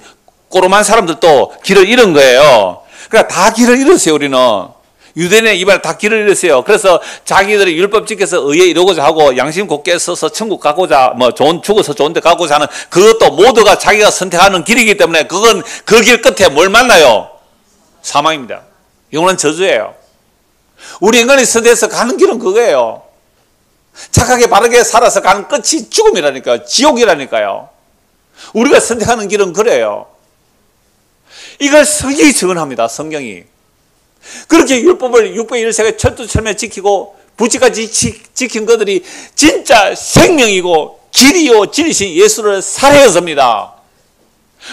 꼬름한 사람들도 길을 잃은 거예요. 그러니까 다 길을 잃었어요. 우리는. 유대인의 이발 다 길을 잃었어요. 그래서 자기들이 율법 지켜서 의에 이루고자 하고 양심 곱게 서서 천국 가고자 죽어서 좋은 데 가고자 하는 그것도 모두가 자기가 선택하는 길이기 때문에 그건 그 길 끝에 뭘 만나요? 사망입니다. 영원한 저주예요. 우리 인간이 선택해서 가는 길은 그거예요. 착하게 바르게 살아서 가는 끝이 죽음이라니까요. 지옥이라니까요. 우리가 선택하는 길은 그래요. 이걸 성경이 증언합니다. 성경이. 그렇게 율법을 601세가 철두철미하게 지키고 부지까지 지킨 것들이 진짜 생명이고 길이요 진리신 예수를 살해했습니다.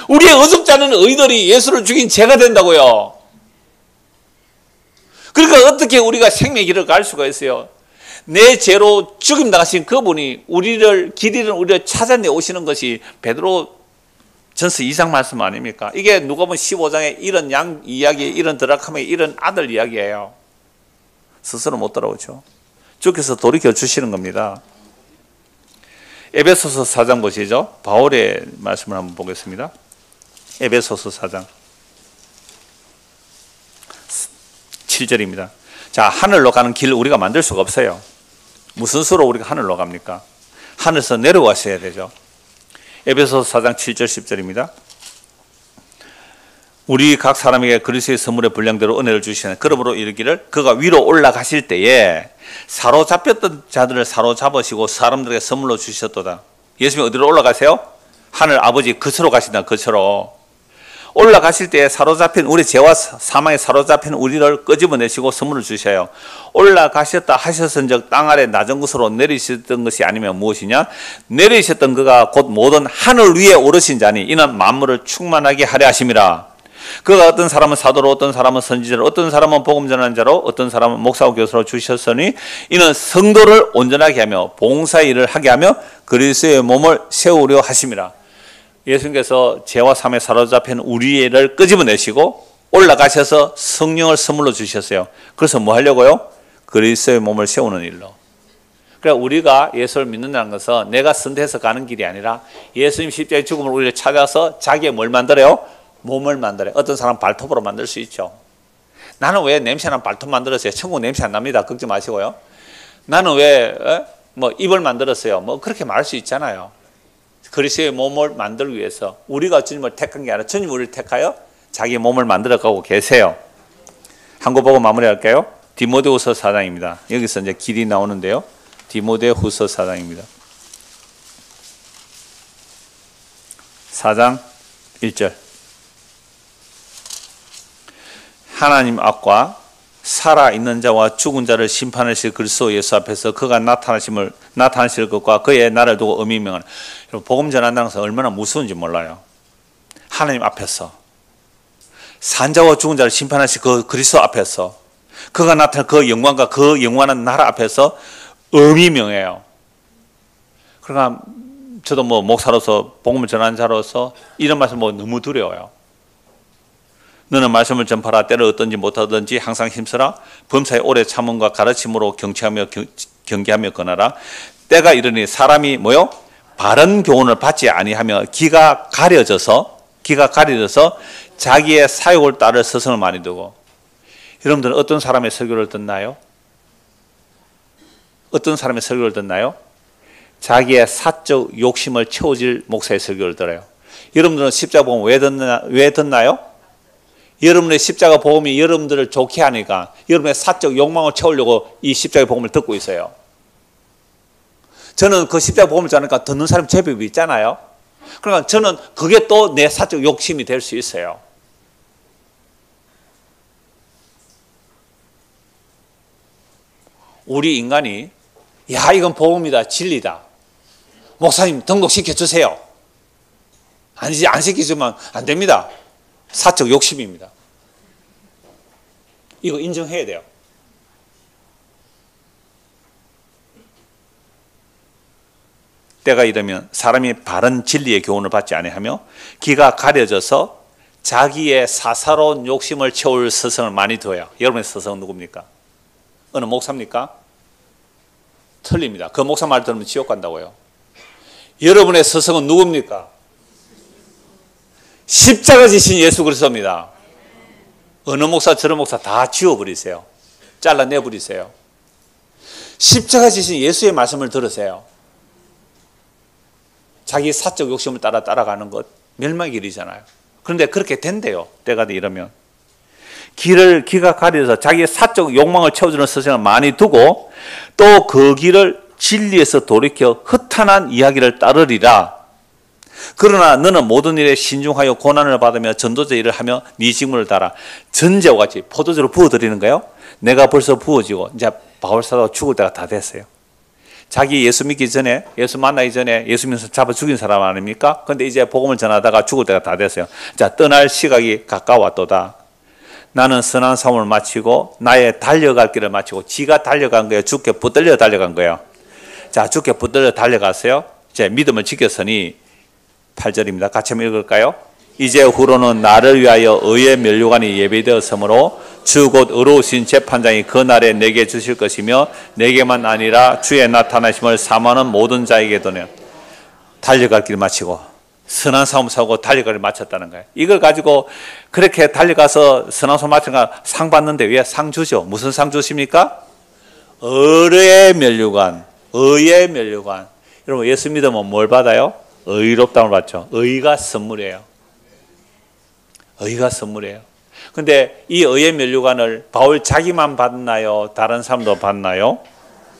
우리의 어줍지 않은 의들이 예수를 죽인 죄가 된다고요. 그러니까 어떻게 우리가 생명의 길을 갈 수가 있어요? 내 죄로 죽임 당하신 그분이 우리를 길이를 우리를 찾아내 오시는 것이 베드로 전서 2장 말씀 아닙니까? 이게 누가복음 15장에 이런 양 이야기, 이런 드라카의 이런 아들 이야기예요. 스스로 못 따라오죠. 주께서 돌이켜 주시는 겁니다. 에베소서 4장 보시죠. 바울의 말씀을 한번 보겠습니다. 에베소서 4장 7절입니다. 자, 하늘로 가는 길 우리가 만들 수가 없어요. 무슨 수로 우리가 하늘로 갑니까? 하늘에서 내려와셔야 되죠. 에베소서 4장 7절 10절입니다. 우리 각 사람에게 그리스도의 선물의 분량대로 은혜를 주시는 그러므로 이르기를 그가 위로 올라가실 때에 사로잡혔던 자들을 사로잡으시고 사람들에게 선물로 주셨도다. 예수님이 어디로 올라가세요? 하늘 아버지 그처로 가신다. 그처로 올라가실 때에 사로잡힌 우리 죄와 사망에 사로잡힌 우리를 끄집어내시고 선물을 주셔요. 올라가셨다 하셨은즉 땅 아래 낮은 곳으로 내리셨던 것이 아니면 무엇이냐? 내리셨던 그가 곧 모든 하늘 위에 오르신 자니 이는 만물을 충만하게 하려 하심이라. 그가 어떤 사람은 사도로 어떤 사람은 선지자로 어떤 사람은 복음 전하는 자로 어떤 사람은 목사와 교사로 주셨으니 이는 성도를 온전하게 하며 봉사의 일을 하게 하며 그리스도의 몸을 세우려 하심이라. 예수님께서 죄와 삶에 사로잡힌 우리를 끄집어내시고 올라가셔서 성령을 선물로 주셨어요. 그래서 뭐 하려고요? 그리스도의 몸을 세우는 일로. 그러니까 우리가 예수를 믿는다는 것은 내가 선택해서 가는 길이 아니라 예수님 십자가의 죽음을 우리를 찾아서 자기의 뭘 만들어요? 몸을 만들어요. 어떤 사람은 발톱으로 만들 수 있죠. 나는 왜 냄새나는 발톱 만들었어요? 천국 냄새 안 납니다. 걱정 마시고요. 나는 왜 입을 만들었어요? 그렇게 말할 수 있잖아요. 그리스도의 몸을 만들기 위해서 우리가 주님을 택한 게 아니라 주님 우리를 택하여 자기 몸을 만들어가고 계세요. 한 거 보고 마무리할까요? 디모데후서 4장입니다. 여기서 이제 길이 나오는데요. 디모데후서 4장입니다. 4장 1절. 하나님 앞과 살아있는 자와 죽은 자를 심판하실 그리스도 예수 앞에서 그가 나타나실 것과 그의 나를 두고 의미 명하는. 복음 전한다는 것은 얼마나 무서운지 몰라요. 하나님 앞에서 산자와 죽은 자를 심판하실 그 그리스도 앞에서 그가 나타날 그 영광과 그 영원한 나라 앞에서 의미 명해요. 그러니까 저도 목사로서 복음을 전하는 자로서 이런 말씀 너무 두려워요. 너는 말씀을 전파라. 때를 어떤지 못하든지 항상 힘쓰라. 범사에 오래 참음과 가르침으로 경계하며 권하라. 때가 이르니 사람이 바른 교훈을 받지 아니하며 기가 가려져서 자기의 사욕을 따를 서성을 많이 두고. 여러분들은 어떤 사람의 설교를 듣나요? 어떤 사람의 설교를 듣나요? 자기의 사적 욕심을 채워질 목사의 설교를 들어요. 여러분들은 십자가 복음 왜 듣나요? 여러분의 십자가 복음이 여러분들을 좋게 하니까 여러분의 사적 욕망을 채우려고 이 십자가 복음을 듣고 있어요. 저는 그 십자가 복음을 전하니까 듣는 사람 제법이 있잖아요. 그러니까 저는 그게 또 내 사적 욕심이 될 수 있어요. 우리 인간이 야 이건 복음이다 진리다 목사님 등록시켜 주세요. 아니지 안 시켜주면 안 됩니다. 사적 욕심입니다. 이거 인정해야 돼요. 때가 이르면 사람이 바른 진리의 교훈을 받지 아니하며 귀가 가려져서 자기의 사사로운 욕심을 채울 스승을 많이 둬요. 여러분의 스승은 누굽니까? 어느 목사입니까? 틀립니다. 그 목사 말 들으면 지옥 간다고요. 여러분의 스승은 누굽니까? 십자가 지신 예수 그리스도입니다. 어느 목사 저런 목사 다 지워버리세요. 잘라내버리세요. 십자가 지신 예수의 말씀을 들으세요. 자기 사적 욕심을 따라가는 것 멸망의 길이잖아요. 그런데 그렇게 된대요. 때가 이러면 귀가 가려서 자기의 사적 욕망을 채워주는 스승을 많이 두고 또 그 길을 진리에서 돌이켜 허탄한 이야기를 따르리라. 그러나 너는 모든 일에 신중하여 고난을 받으며 전도자 일을 하며 네 직무를 다라. 전제와 같이 포도주를 부어드리는 거예요. 내가 벌써 부어지고 이제 바울사도 죽을 때가 다 됐어요. 자기 예수 믿기 전에 예수 만나기 전에 예수 믿어서 잡아 죽인 사람 아닙니까? 그런데 이제 복음을 전하다가 죽을 때가 다 됐어요. 자, 떠날 시각이 가까웠도다. 나는 선한 삶을 마치고 나의 달려갈 길을 마치고 지가 달려간 거예요. 주께 붙들려 달려간 거예요. 자, 주께 붙들려 달려갔어요. 이제 믿음을 지켰으니 8절입니다. 같이 한번 읽을까요? 이제 후로는 나를 위하여 의의 면류관이 예비되었으므로 주 곧 의로우신 재판장이 그 날에 내게 주실 것이며 내게만 아니라 주의 나타나심을 사모하는 모든 자에게도는 달려갈 길 마치고 선한 삶을 사고 달려갈 길 마쳤다는 거예요. 이걸 가지고 그렇게 달려가서 선한 삶을 마치니까 상 받는데 왜 상 주죠? 무슨 상 주십니까? 의의 면류관. 의의 면류관. 여러분 예수 믿으면 뭘 받아요? 의롭다움을 받죠. 의가 선물이에요. 의가 선물이에요. 근데 이 의의 면류관을 바울 자기만 받나요? 다른 사람도 받나요?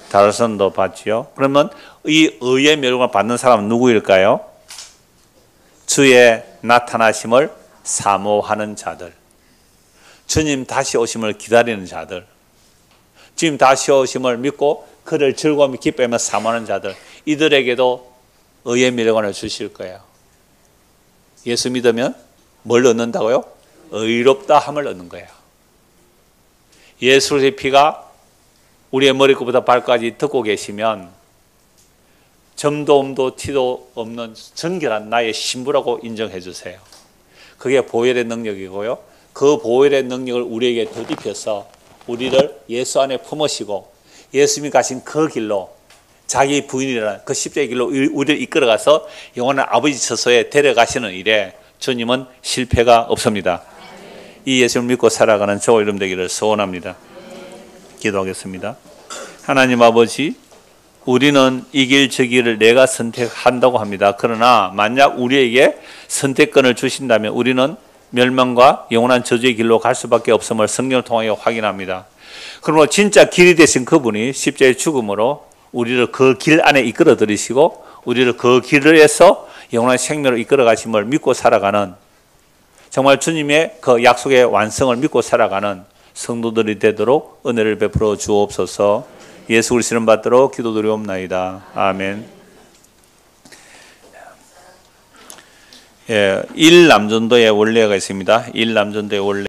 다른 사람도 받지요. 그러면 이 의의 면류관을 받는 사람은 누구일까요? 주의 나타나심을 사모하는 자들, 주님 다시 오심을 기다리는 자들, 주님 다시 오심을 믿고 그를 즐거움이 기뻐하며 사모하는 자들, 이들에게도 의의 면류관을 주실 거예요. 예수 믿으면 뭘 얻는다고요? 의롭다함을 얻는 거예요. 예수의 피가 우리의 머리끝부터 발까지 듣고 계시면 점도 음도 티도 없는 정결한 나의 신부라고 인정해 주세요. 그게 보혈의 능력이고요. 그 보혈의 능력을 우리에게 덧입혀서 우리를 예수 안에 품으시고 예수님이 가신 그 길로 자기 부인이라는 그 십자가의 길로 우리를 이끌어가서 영원한 아버지 처소에 데려가시는 일에 주님은 실패가 없습니다. 이 예수를 믿고 살아가는 저와 여러분 되기를 소원합니다. 기도하겠습니다. 하나님 아버지, 우리는 이 길 저 길을 내가 선택한다고 합니다. 그러나 만약 우리에게 선택권을 주신다면 우리는 멸망과 영원한 저주의 길로 갈 수밖에 없음을 성경을 통하여 확인합니다. 그러므로 진짜 길이 되신 그분이 십자가의 죽음으로 우리를 그 길 안에 이끌어 들이시고 우리를 그 길에서 영원한 생명으로 이끌어 가심을 믿고 살아가는, 정말 주님의 그 약속의 완성을 믿고 살아가는 성도들이 되도록 은혜를 베풀어 주옵소서. 예수 그리스도 이름 받도록 기도드리옵나이다. 아멘. 예, 일남전도의 원례가 있습니다. 일남전도의 원례.